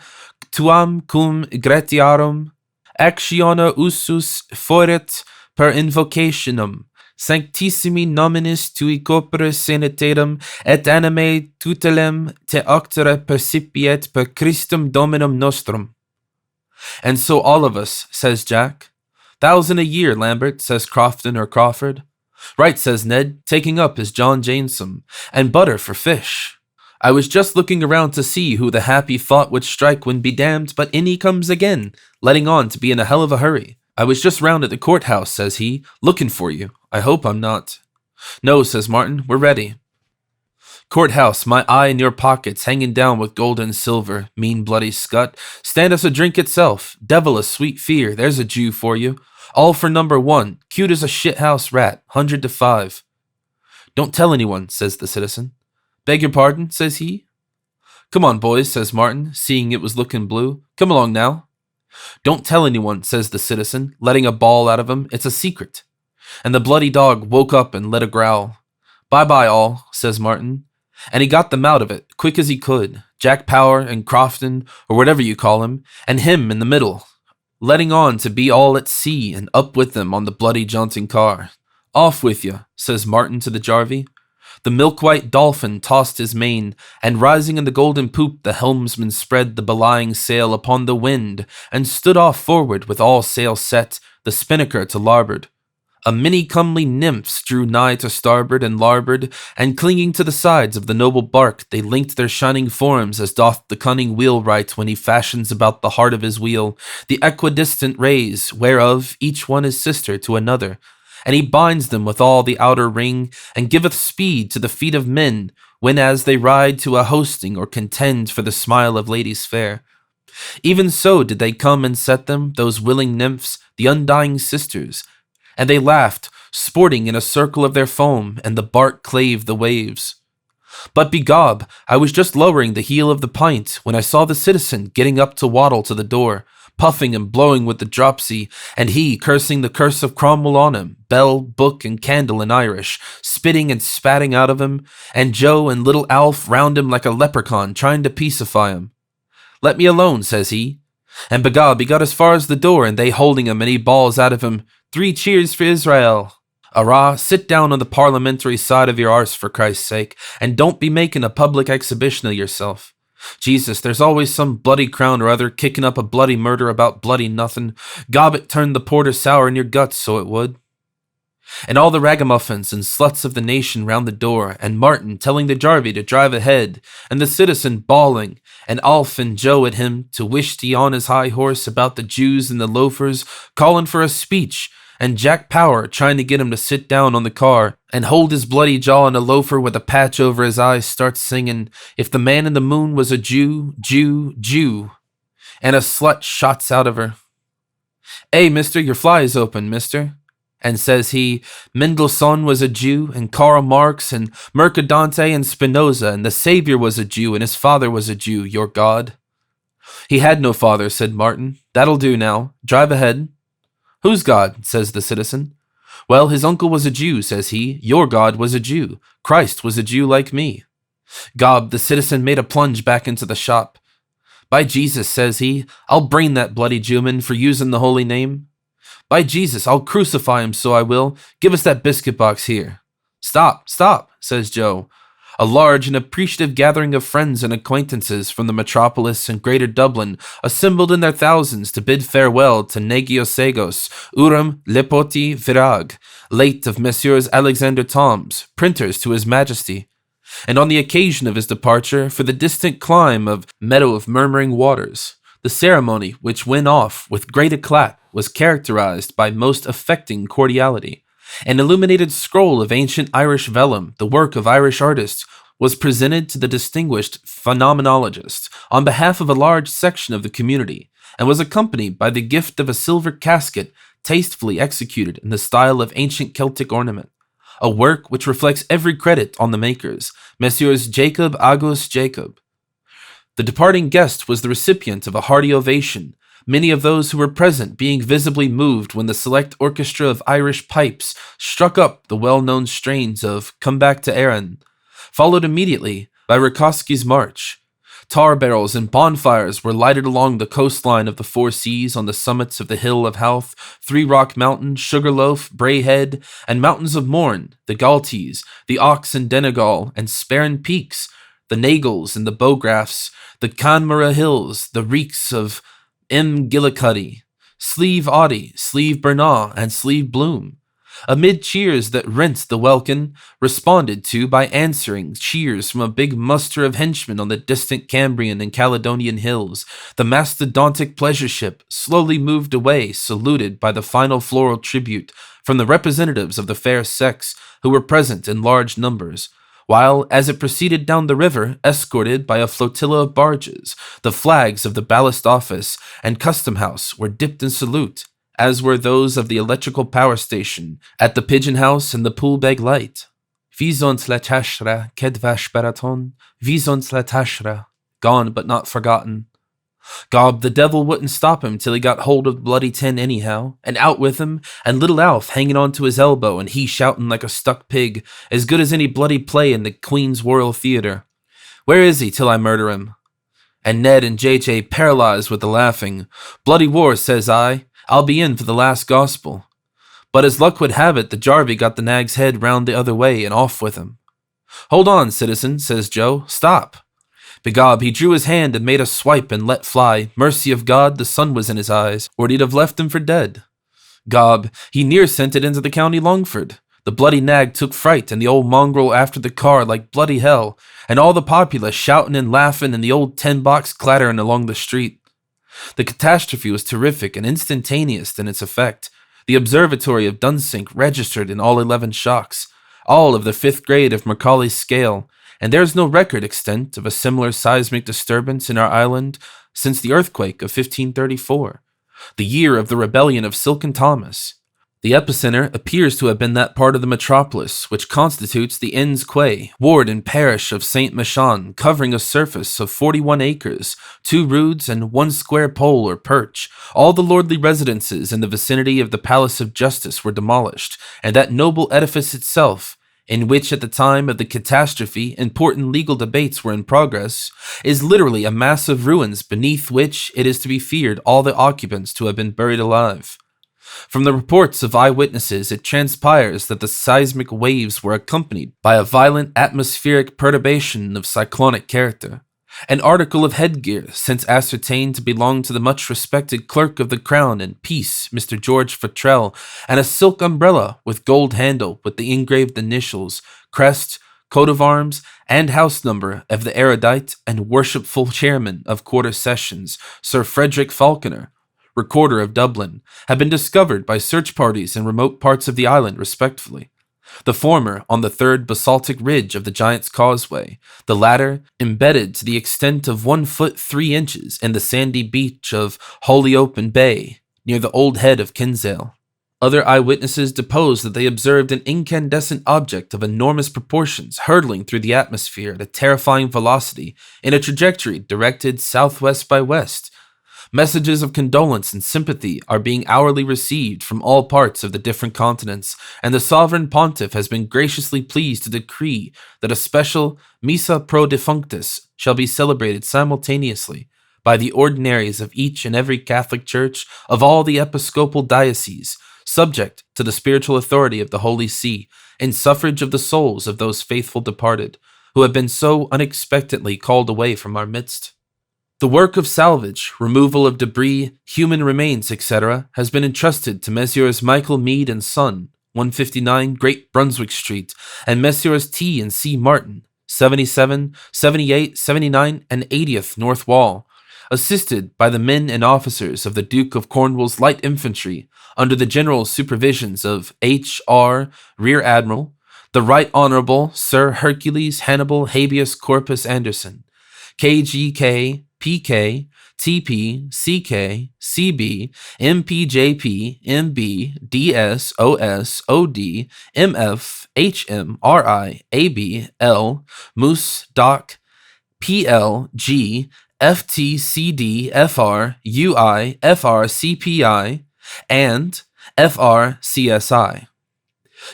tuam cum gratiarum, actiona usus foret per invocationum, sanctissimi nominis tui corpore senitatum, et anime tutelem te octere percipiet per Christum Dominum nostrum. And so all of us, says Jack. 1,000 a year, Lambert, says Crofton or Crawford. Right, says Ned, taking up his John Jameson, and butter for fish. I was just looking around to see who the happy thought would strike when be damned, but in he comes again, letting on to be in a hell of a hurry. I was just round at the courthouse, says he, looking for you. I hope I'm not. No, says Martin, we're ready. Courthouse, my eye in your pockets, hanging down with gold and silver, mean bloody scut. Stand us a drink itself. Devil a sweet fear, there's a Jew for you. All for number 1, cute as a shithouse rat, 100 to 5. Don't tell anyone, says the citizen. Beg your pardon, says he. Come on, boys, says Martin, seeing it was looking blue. Come along now. Don't tell anyone, says the citizen, letting a bawl out of him. It's a secret. And the bloody dog woke up and let a growl. Bye-bye all, says Martin. And he got them out of it, quick as he could. Jack Power and Crofton, or whatever you call him, and him in the middle, letting on to be all at sea and up with them on the bloody jaunting car. Off with you, says Martin to the Jarvey. The milk-white dolphin tossed his mane, and rising in the golden poop the helmsman spread the belying sail upon the wind, and stood off forward with all sail set, the spinnaker to larboard. A many comely nymphs drew nigh to starboard and larboard, and clinging to the sides of the noble bark, they linked their shining forms as doth the cunning wheelwright when he fashions about the heart of his wheel the equidistant rays, whereof each one is sister to another. And he binds them with all the outer ring, and giveth speed to the feet of men, when as they ride to a hosting or contend for the smile of ladies fair. Even so did they come and set them, those willing nymphs, the undying sisters, and they laughed, sporting in a circle of their foam, and the bark clave the waves. But begob, I was just lowering the heel of the pint, when I saw the citizen getting up to waddle to the door, puffing and blowing with the dropsy, and he cursing the curse of Cromwell on him, bell, book, and candle in Irish, spitting and spatting out of him, and Joe and little Alf round him like a leprechaun, trying to peacify him. Let me alone, says he. And begob, he got as far as the door, and they holding him, and he bawls out of him, 3 cheers for Israel. Arrah, sit down on the parliamentary side of your arse for Christ's sake, and don't be making a public exhibition of yourself. Jesus, there's always some bloody crown or other kicking up a bloody murder about bloody nothing. Gobbet turned the porter sour in your guts, so it would. And all the ragamuffins and sluts of the nation round the door, and Martin telling the Jarvey to drive ahead, and the citizen bawling, and Alf and Joe at him to wish he on his high horse about the Jews and the loafers, calling for a speech, and Jack Power trying to get him to sit down on the car and hold his bloody jaw, and a loafer with a patch over his eyes starts singing, "If the man in the moon was a Jew, Jew, Jew," and a slut shots out of her. "Hey, mister, your fly is open, mister." And says he, "Mendelssohn was a Jew, and Karl Marx, and Mercadante, and Spinoza, and the Savior was a Jew, and his father was a Jew, your God." "He had no father," said Martin. "That'll do now. Drive ahead." "Whose God?" says the citizen. "Well, his uncle was a Jew," says he. "Your God was a Jew. Christ was a Jew like me." Gob, the citizen, made a plunge back into the shop. "By Jesus," says he, "I'll brain that bloody Jewman for using the holy name. By Jesus, I'll crucify him, so I will. Give us that biscuit box here." "Stop, stop," says Joe. A large and appreciative gathering of friends and acquaintances from the metropolis and greater Dublin assembled in their thousands to bid farewell to Negiosegos, Urim Lepoti Virag, late of Messrs. Alexander Toms, printers to His Majesty, and on the occasion of his departure for the distant clime of Meadow of Murmuring Waters. The ceremony, which went off with great eclat, was characterized by most affecting cordiality. An illuminated scroll of ancient Irish vellum, the work of Irish artists, was presented to the distinguished phenomenologist on behalf of a large section of the community, and was accompanied by the gift of a silver casket tastefully executed in the style of ancient Celtic ornament, a work which reflects every credit on the makers, Messrs. Jacob Agus Jacob. The departing guest was the recipient of a hearty ovation, many of those who were present being visibly moved when the select orchestra of Irish pipes struck up the well-known strains of "Come Back to Erin," followed immediately by Rakowski's March. Tar barrels and bonfires were lighted along the coastline of the Four Seas on the summits of the Hill of Howth, Three Rock Mountain, Sugarloaf, Bray Head, and Mountains of Mourne, the Galties, the Ox and Donegal, and Sperrin Peaks, the Nagels and the Bowgraphs, the Canmara Hills, the reeks of Gillicuddy, Slieve Audie, Slieve Bernagh, and Slieve Bloom. Amid cheers that rent the welkin, responded to by answering cheers from a big muster of henchmen on the distant Cambrian and Caledonian hills, the mastodontic pleasure ship slowly moved away, saluted by the final floral tribute from the representatives of the fair sex, who were present in large numbers, while, as it proceeded down the river, escorted by a flotilla of barges, the flags of the ballast office and custom house were dipped in salute, as were those of the electrical power station at the Pigeon House and the Poolbeg Light. Visont la tashra, kedvash baraton, visont la tashra, gone but not forgotten. Gob, the devil wouldn't stop him till he got hold of the bloody tin anyhow, and out with him, and little Alf hanging on to his elbow, and he shouting like a stuck pig, as good as any bloody play in the Queen's Royal Theatre. "Where is he till I murder him?" And Ned and J.J. paralyzed with the laughing. "Bloody war," says I. "I'll be in for the last gospel." But as luck would have it, the Jarvey got the nag's head round the other way and off with him. "Hold on, citizen," says Joe. "Stop." Begob, he drew his hand and made a swipe and let fly. Mercy of God, the sun was in his eyes, or he'd have left him for dead. Gob, he near sent it into the county Longford. The bloody nag took fright, and the old mongrel after the car like bloody hell, and all the populace shouting and laughing, and the old 10-box clattering along the street. The catastrophe was terrific and instantaneous in its effect. The observatory of Dunsink registered in all 11 shocks, all of the 5th grade of Mercalli's scale, and there is no record extant of a similar seismic disturbance in our island since the earthquake of 1534, the year of the rebellion of Silken Thomas. The epicenter appears to have been that part of the metropolis which constitutes the Inns Quay, ward and parish of St. Machon, covering a surface of 41 acres, 2 roods, and 1 square pole or perch. All the lordly residences in the vicinity of the Palace of Justice were demolished, and that noble edifice itself, in which at the time of the catastrophe important legal debates were in progress, is literally a mass of ruins beneath which it is to be feared all the occupants to have been buried alive. From the reports of eyewitnesses, it transpires that the seismic waves were accompanied by a violent atmospheric perturbation of cyclonic character. An article of headgear, since ascertained to belong to the much-respected clerk of the Crown and Peace, Mr. George Futrell, and a silk umbrella with gold handle with the engraved initials, crest, coat of arms, and house number of the erudite and worshipful chairman of Quarter Sessions, Sir Frederick Falconer, recorder of Dublin, had been discovered by search parties in remote parts of the island respectively. The former on the third basaltic ridge of the Giant's Causeway, the latter embedded to the extent of 1 foot 3 inches in the sandy beach of Hollyopen Bay, near the old head of Kinsale. Other eyewitnesses deposed that they observed an incandescent object of enormous proportions hurtling through the atmosphere at a terrifying velocity in a trajectory directed southwest by west. Messages of condolence and sympathy are being hourly received from all parts of the different continents, and the sovereign pontiff has been graciously pleased to decree that a special Missa pro defunctis shall be celebrated simultaneously by the ordinaries of each and every Catholic church of all the episcopal dioceses, subject to the spiritual authority of the Holy See, in suffrage of the souls of those faithful departed, who have been so unexpectedly called away from our midst. The work of salvage, removal of debris, human remains, etc., has been entrusted to Messrs. Michael Mead and Son, 159 Great Brunswick Street, and Messrs. T. and C. Martin, 77, 78, 79, and 80th North Wall, assisted by the men and officers of the Duke of Cornwall's Light Infantry, under the general supervisions of H.R. Rear Admiral, the Right Honorable Sir Hercules Hannibal Habeas Corpus Anderson, KGK, PK, TP, CK, CB, MPJP, MB, DS, OS, OD, MF, HM, RI, AB, L, Moose, Doc, PL, G, FT, CD, FR, UI, FR, CPI, and FR, CSI.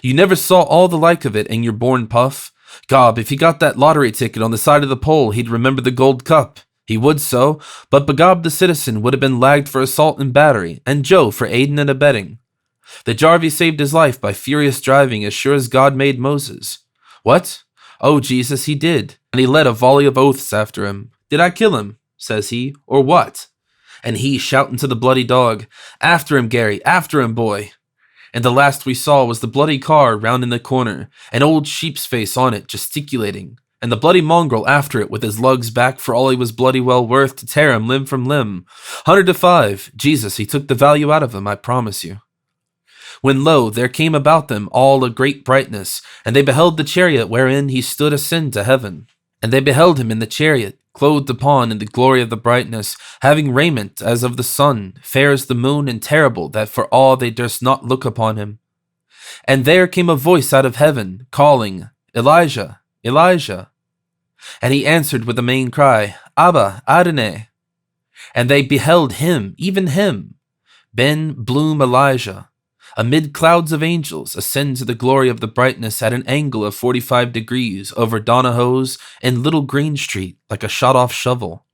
You never saw all the like of it in your born puff. Gob, if he got that lottery ticket on the side of the pole, he'd remember the gold cup. He would so, but begob the citizen would have been lagged for assault and battery, and Joe for aiding and abetting. The Jarvey saved his life by furious driving as sure as God made Moses. What? Oh, Jesus, he did, and he led a volley of oaths after him. Did I kill him, says he, or what? And he shouting to the bloody dog, after him, Gary, after him, boy. And the last we saw was the bloody car round in the corner, an old sheep's face on it gesticulating, and the bloody mongrel after it with his lugs back for all he was bloody well worth to tear him limb from limb. 100 to 5. Jesus, he took the value out of him, I promise you. When lo, there came about them all a great brightness, and they beheld the chariot wherein he stood ascend to heaven. And they beheld him in the chariot, clothed upon in the glory of the brightness, having raiment as of the sun, fair as the moon, and terrible, that for all they durst not look upon him. And there came a voice out of heaven, calling, Elijah, Elijah. And he answered with a main cry, Abba, Adonai. And they beheld him, even him, Ben Bloom Elijah, amid clouds of angels, ascend to the glory of the brightness at an angle of 45 degrees over Donahoe's in Little Green Street like a shot-off shovel.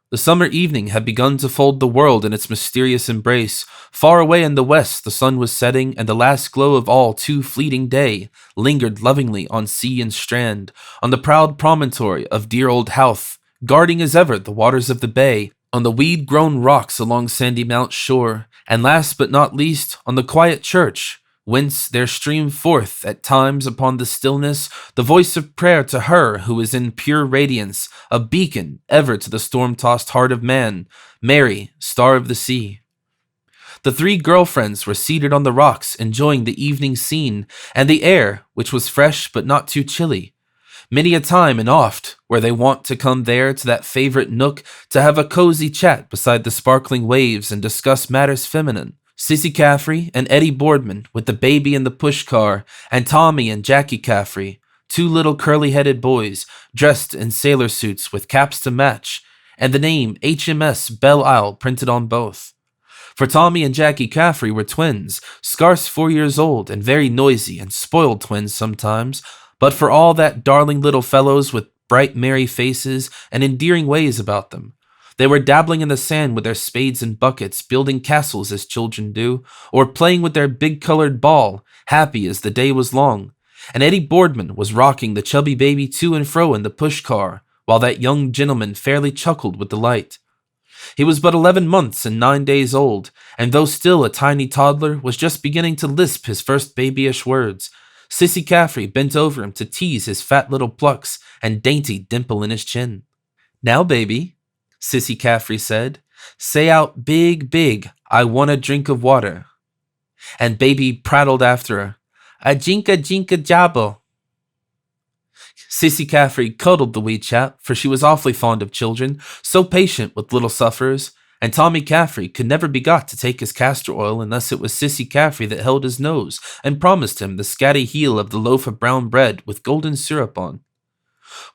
The summer evening had begun to fold the world in its mysterious embrace. Far away in the west the sun was setting, and the last glow of all too fleeting day lingered lovingly on sea and strand, on the proud promontory of dear old Howth, guarding as ever the waters of the bay, on the weed-grown rocks along Sandy Mount's shore, and last but not least on the quiet church, whence there streamed forth at times upon the stillness the voice of prayer to her who is in pure radiance, a beacon ever to the storm-tossed heart of man, Mary, Star of the Sea. The three girlfriends were seated on the rocks enjoying the evening scene and the air, which was fresh but not too chilly. Many a time and oft were they wont to come there to that favorite nook to have a cozy chat beside the sparkling waves and discuss matters feminine. Sissy Caffrey and Eddie Boardman with the baby in the push-car, and Tommy and Jackie Caffrey, two little curly-headed boys dressed in sailor suits with caps to match, and the name HMS Belle Isle printed on both. For Tommy and Jackie Caffrey were twins, scarce 4 years old and very noisy and spoiled twins sometimes, but for all that darling little fellows with bright merry faces and endearing ways about them. They were dabbling in the sand with their spades and buckets, building castles as children do, or playing with their big-colored ball, happy as the day was long. And Eddie Boardman was rocking the chubby baby to and fro in the push-car, while that young gentleman fairly chuckled with delight. He was but 11 months and 9 days old, and though still a tiny toddler, was just beginning to lisp his first babyish words. Sissy Caffrey bent over him to tease his fat little plucks and dainty dimple in his chin. "Now, baby," Sissy Caffrey said, "say out big, big, I want a drink of water. And baby prattled after her, a jinka jabbo. Sissy Caffrey cuddled the wee chap, for she was awfully fond of children, so patient with little sufferers, and Tommy Caffrey could never be got to take his castor oil unless it was Sissy Caffrey that held his nose and promised him the scatty heel of the loaf of brown bread with golden syrup on.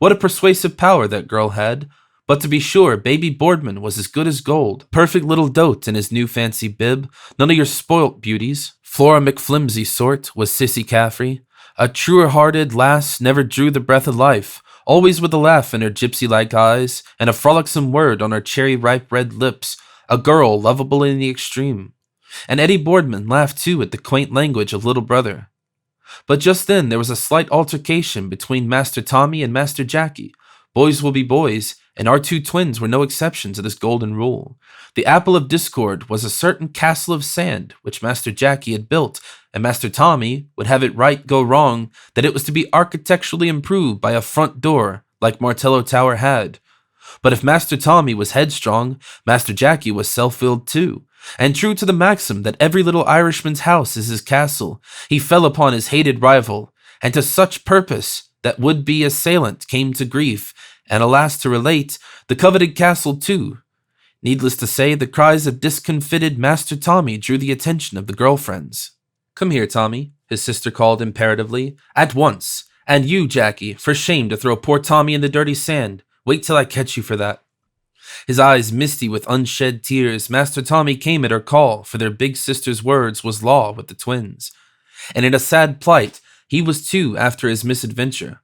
What a persuasive power that girl had, but to be sure, baby Boardman was as good as gold, perfect little dote in his new fancy bib, none of your spoilt beauties. Flora McFlimsy sort was Sissy Caffrey. A truer-hearted lass never drew the breath of life, always with a laugh in her gypsy-like eyes and a frolicsome word on her cherry-ripe red lips, a girl lovable in the extreme. And Eddie Boardman laughed too at the quaint language of little brother. But just then there was a slight altercation between Master Tommy and Master Jackie. Boys will be boys, and our two twins were no exception to this golden rule. The apple of discord was a certain castle of sand which Master Jackie had built, and Master Tommy would have it right go wrong that it was to be architecturally improved by a front door like Martello Tower had. But if Master Tommy was headstrong, Master Jackie was self-willed too, and true to the maxim that every little Irishman's house is his castle, he fell upon his hated rival, and to such purpose that would-be assailant came to grief, and alas to relate, the coveted castle too. Needless to say, the cries of discomfited Master Tommy drew the attention of the girlfriends. "Come here, Tommy," his sister called imperatively. "At once. And you, Jackie, for shame to throw poor Tommy in the dirty sand. Wait till I catch you for that." His eyes misty with unshed tears, Master Tommy came at her call, for their big sister's words was law with the twins. And in a sad plight, he was too after his misadventure.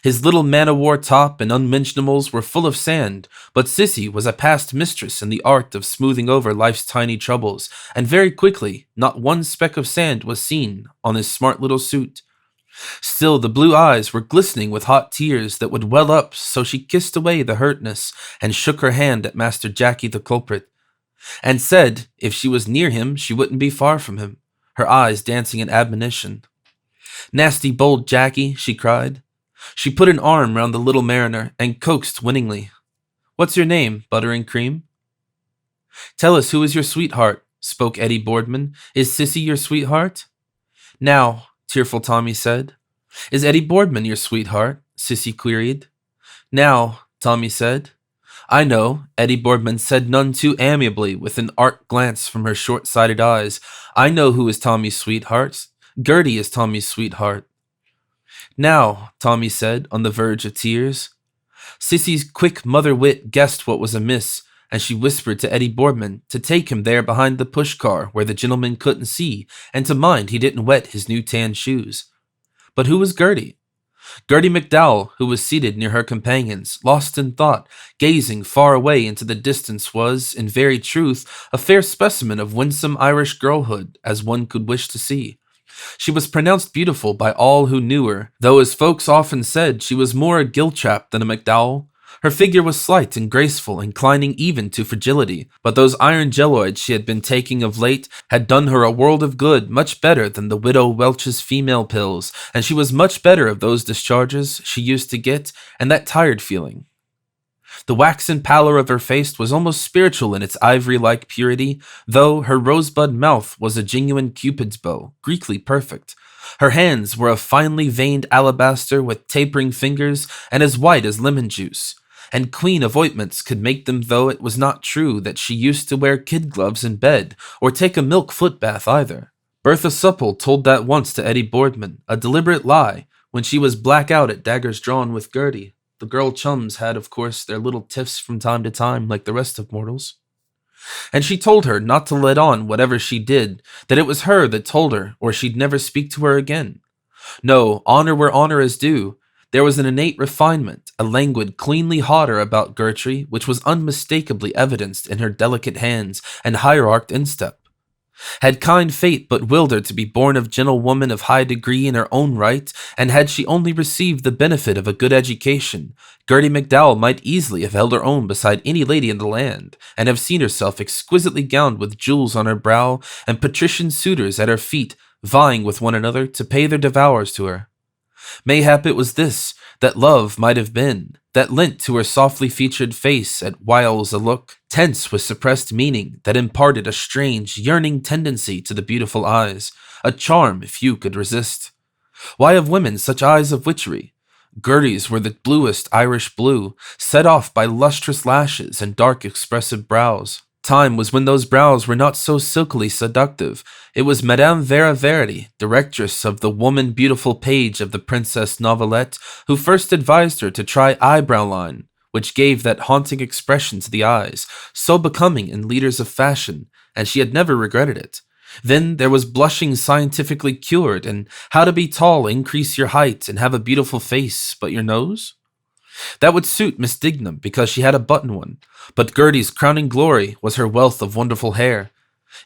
His little man-o'-war top and unmentionables were full of sand, but Sissy was a past mistress in the art of smoothing over life's tiny troubles, and very quickly not one speck of sand was seen on his smart little suit. Still the blue eyes were glistening with hot tears that would well up, so she kissed away the hurtness and shook her hand at Master Jackie the culprit, and said if she was near him she wouldn't be far from him, her eyes dancing in admonition. "Nasty bold Jackie," she cried. She put an arm round the little mariner and coaxed winningly. "What's your name, Butter and Cream?" "Tell us who is your sweetheart," spoke Eddie Boardman. "Is Sissy your sweetheart?" "Now," tearful Tommy said. "Is Eddie Boardman your sweetheart?" Sissy queried. "Now," Tommy said. "I know," Eddie Boardman said none too amiably with an arch glance from her short-sighted eyes. "I know who is Tommy's sweetheart. Gertie is Tommy's sweetheart." "Now," Tommy said, on the verge of tears. Sissy's quick mother wit guessed what was amiss, and she whispered to Eddie Boardman to take him there behind the push-car where the gentleman couldn't see, and to mind he didn't wet his new tan shoes. But who was Gertie? Gertie McDowell, who was seated near her companions, lost in thought, gazing far away into the distance, was, in very truth, a fair specimen of winsome Irish girlhood, as one could wish to see. She was pronounced beautiful by all who knew her, though as folks often said she was more a Giltrap than a McDowell. Her figure was slight and graceful, inclining even to fragility, but those iron jelloids she had been taking of late had done her a world of good, much better than the widow Welch's female pills, and she was much better of those discharges she used to get, and that tired feeling. The waxen pallor of her face was almost spiritual in its ivory-like purity, though her rosebud mouth was a genuine Cupid's bow, Greekly perfect. Her hands were of finely veined alabaster with tapering fingers and as white as lemon juice, and queen of ointments could make them, though it was not true that she used to wear kid gloves in bed, or take a milk foot bath either. Bertha Supple told that once to Eddie Boardman, a deliberate lie, when she was black out at daggers drawn with Gertie. The girl chums had, of course, their little tiffs from time to time, like the rest of mortals. And she told her not to let on whatever she did, that it was her that told her, or she'd never speak to her again. No, honor where honor is due. There was an innate refinement, a languid, cleanly hauteur about Gertrude, which was unmistakably evidenced in her delicate hands and hierarched instep. Had kind fate but willed her to be born of gentlewoman of high degree in her own right, and had she only received the benefit of a good education, Gertie McDowell might easily have held her own beside any lady in the land, and have seen herself exquisitely gowned with jewels on her brow, and patrician suitors at her feet, vying with one another to pay their devours to her. Mayhap it was this, that love might have been, that lent to her softly featured face at whiles a look, tense with suppressed meaning, that imparted a strange, yearning tendency to the beautiful eyes, a charm few could resist. Why have women such eyes of witchery? Gertie's were the bluest Irish blue, set off by lustrous lashes and dark expressive brows. Time was when those brows were not so silkily seductive. It was Madame Vera Verity, directress of the woman beautiful page of the Princess Novelette, who first advised her to try eyebrow line, which gave that haunting expression to the eyes, so becoming in leaders of fashion, and she had never regretted it. Then there was blushing scientifically cured, and how to be tall, increase your height, and have a beautiful face, but your nose? That would suit Miss Dignam because she had a button one, but Gertie's crowning glory was her wealth of wonderful hair.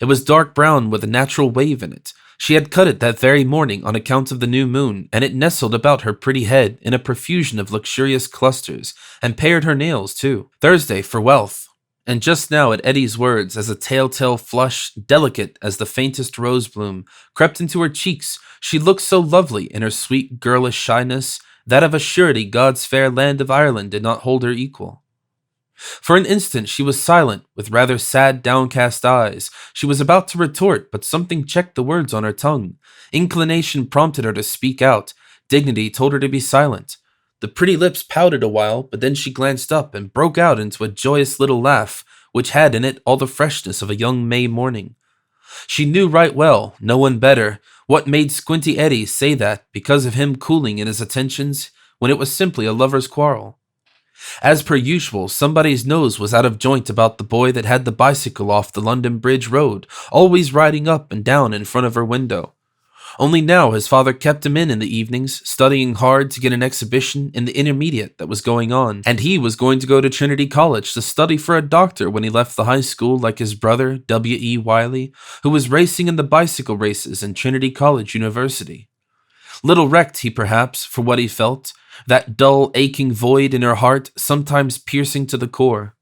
It was dark brown with a natural wave in it. She had cut it that very morning on account of the new moon, and it nestled about her pretty head in a profusion of luxurious clusters, and pared her nails too. Thursday for wealth. And just now at Eddie's words, as a telltale flush, delicate as the faintest rose bloom, crept into her cheeks, she looked so lovely in her sweet girlish shyness that of a surety God's fair land of Ireland did not hold her equal. For an instant she was silent, with rather sad, downcast eyes. She was about to retort, but something checked the words on her tongue. Inclination prompted her to speak out. Dignity told her to be silent. The pretty lips pouted a while, but then she glanced up and broke out into a joyous little laugh, which had in it all the freshness of a young May morning. She knew right well, no one better, what made Squinty Eddie say that because of him cooling in his attentions when it was simply a lover's quarrel. As per usual, somebody's nose was out of joint about the boy that had the bicycle off the London Bridge Road, always riding up and down in front of her window. Only now his father kept him in the evenings, studying hard to get an exhibition in the intermediate that was going on, and he was going to go to Trinity College to study for a doctor when he left the high school, like his brother, W.E. Wiley, who was racing in the bicycle races in Trinity College University. Little recked he perhaps for what he felt, that dull, aching void in her heart, sometimes piercing to the core.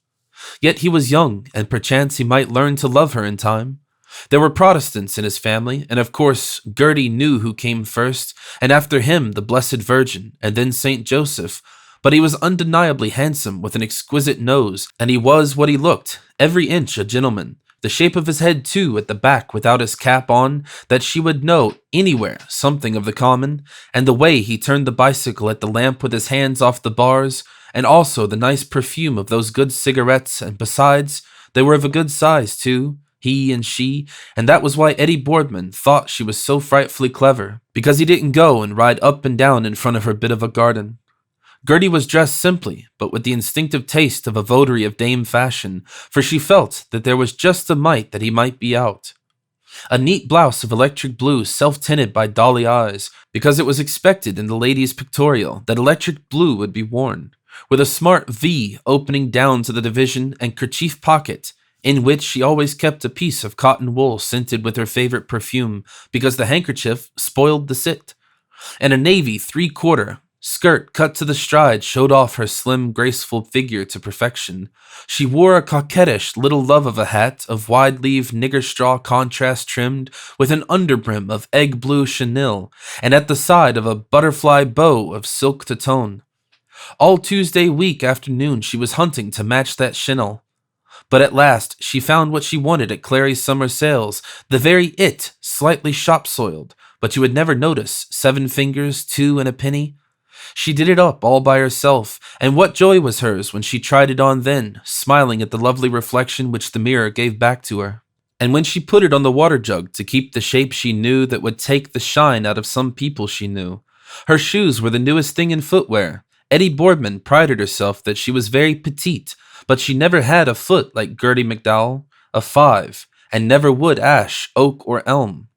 Yet he was young, and perchance he might learn to love her in time. There were Protestants in his family, and of course Gertie knew who came first, and after him the Blessed Virgin, and then Saint Joseph, but he was undeniably handsome with an exquisite nose, and he was what he looked, every inch a gentleman. The shape of his head too, at the back without his cap on, that she would know anywhere something of the common, and the way he turned the bicycle at the lamp with his hands off the bars, and also the nice perfume of those good cigarettes, and besides, they were of a good size too, he and she, and that was why Eddie Boardman thought she was so frightfully clever, because he didn't go and ride up and down in front of her bit of a garden. Gertie was dressed simply, but with the instinctive taste of a votary of dame fashion, for she felt that there was just a mite that he might be out. A neat blouse of electric blue self-tinted by dolly eyes, because it was expected in the ladies' pictorial that electric blue would be worn, with a smart V opening down to the division and kerchief pocket, in which she always kept a piece of cotton wool scented with her favorite perfume, because the handkerchief spoiled the sit, and a navy 3/4 skirt cut to the stride showed off her slim, graceful figure to perfection. She wore a coquettish little love of a hat of wide-leaved nigger straw contrast trimmed with an underbrim of egg blue chenille, and at the side of a butterfly bow of silk to tone. All Tuesday week afternoon she was hunting to match that chenille. But at last she found what she wanted at Clary's summer sales, the very it, slightly shop-soiled, but you would never notice, 7 fingers, 2 and a penny. She did it up all by herself, and what joy was hers when she tried it on then, smiling at the lovely reflection which the mirror gave back to her. And when she put it on the water jug to keep the shape she knew that would take the shine out of some people she knew. Her shoes were the newest thing in footwear. Eddie Boardman prided herself that she was very petite, but she never had a foot like Gertie McDowell, a 5, and never would ash, oak, or elm.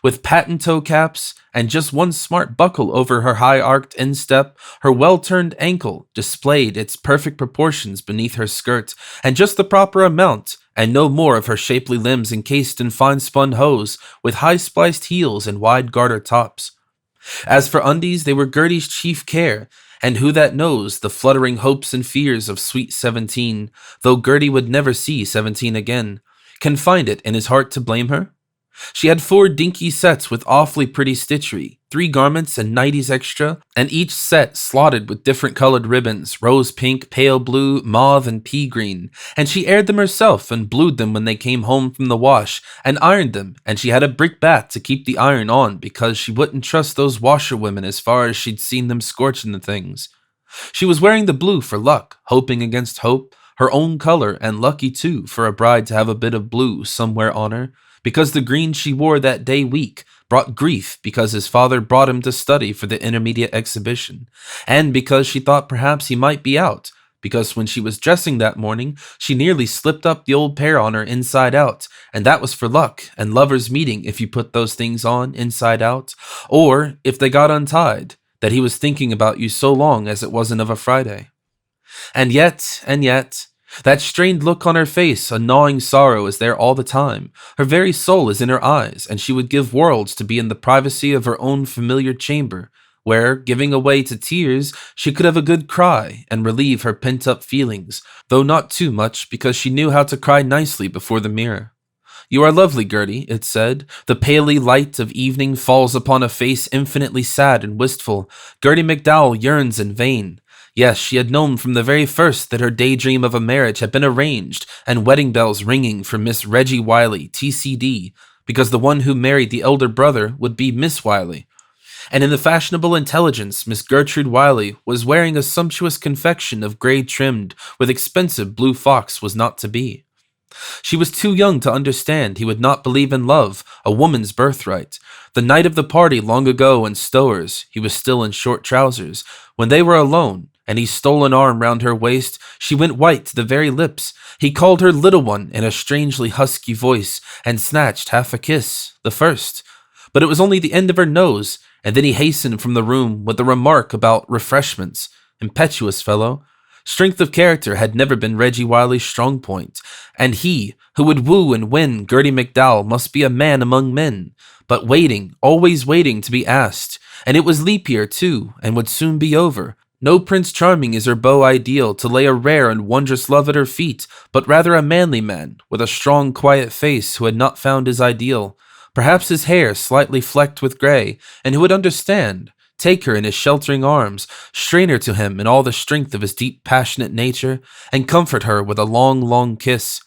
With patent toe caps, and just one smart buckle over her high-arched instep, her well-turned ankle displayed its perfect proportions beneath her skirt, and just the proper amount, and no more of her shapely limbs encased in fine-spun hose, with high-spliced heels and wide garter tops. As for undies, they were Gertie's chief care, and who that knows the fluttering hopes and fears of sweet 17, though Gertie would never see 17 again, can find it in his heart to blame her? She had 4 dinky sets with awfully pretty stitchery, 3 garments and nighties extra, and each set slotted with different colored ribbons, rose pink, pale blue, mauve, and pea green, and she aired them herself and blued them when they came home from the wash, and ironed them, and she had a brick bat to keep the iron on because she wouldn't trust those washerwomen as far as she'd seen them scorching the things. She was wearing the blue for luck, hoping against hope, her own color, and lucky too for a bride to have a bit of blue somewhere on her, because the green she wore that day week brought grief because his father brought him to study for the intermediate exhibition, and because she thought perhaps he might be out, because when she was dressing that morning, she nearly slipped up the old pair on her inside out, and that was for luck and lovers' meeting if you put those things on inside out, or if they got untied, that he was thinking about you so long as it wasn't of a Friday. And yet, that strained look on her face, a gnawing sorrow, is there all the time. Her very soul is in her eyes, and she would give worlds to be in the privacy of her own familiar chamber, where, giving away to tears, she could have a good cry and relieve her pent-up feelings, though not too much, because she knew how to cry nicely before the mirror. "You are lovely, Gertie," it said. "The paly light of evening falls upon a face infinitely sad and wistful. Gertie McDowell yearns in vain." Yes, she had known from the very first that her daydream of a marriage had been arranged and wedding bells ringing for Miss Reggie Wiley, TCD, because the one who married the elder brother would be Miss Wiley. And in the fashionable intelligence, Miss Gertrude Wiley was wearing a sumptuous confection of gray trimmed with expensive blue fox was not to be. She was too young to understand he would not believe in love, a woman's birthright. The night of the party long ago in Stowers, he was still in short trousers, when they were alone, and he stole an arm round her waist, she went white to the very lips. He called her little one in a strangely husky voice, and snatched half a kiss, the first. But it was only the end of her nose, and then he hastened from the room with a remark about refreshments. Impetuous fellow. Strength of character had never been Reggie Wiley's strong point, and he, who would woo and win Gertie McDowell, must be a man among men, but waiting, always waiting to be asked. And it was leap year, too, and would soon be over. No Prince Charming is her beau ideal to lay a rare and wondrous love at her feet, but rather a manly man, with a strong, quiet face who had not found his ideal. Perhaps his hair slightly flecked with gray, and who would understand, take her in his sheltering arms, strain her to him in all the strength of his deep passionate nature, and comfort her with a long, long kiss.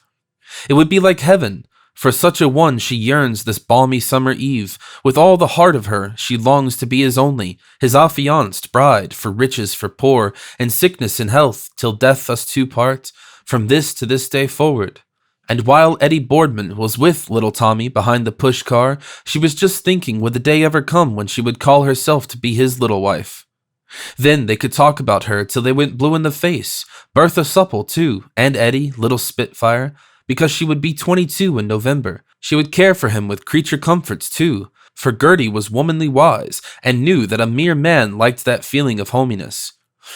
It would be like heaven. For such a one she yearns this balmy summer eve. With all the heart of her, she longs to be his only, his affianced bride, for riches, for poor, in sickness and health, till death us two part, from this to this day forward. And while Eddie Boardman was with little Tommy behind the push car, she was just thinking would the day ever come when she would call herself to be his little wife. Then they could talk about her till they went blue in the face. Bertha Supple, too, and Eddie, little Spitfire, because she would be 22 in November. She would care for him with creature comforts, too, for Gertie was womanly wise, and knew that a mere man liked that feeling of hominess.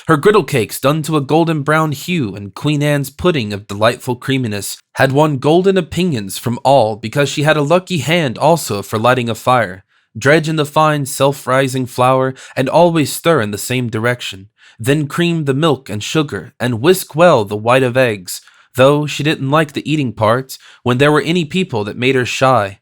Her griddle cakes done to a golden brown hue and Queen Anne's pudding of delightful creaminess had won golden opinions from all because she had a lucky hand also for lighting a fire. Dredge in the fine self-rising flour and always stir in the same direction. Then cream the milk and sugar and whisk well the white of eggs, though she didn't like the eating part when there were any people that made her shy.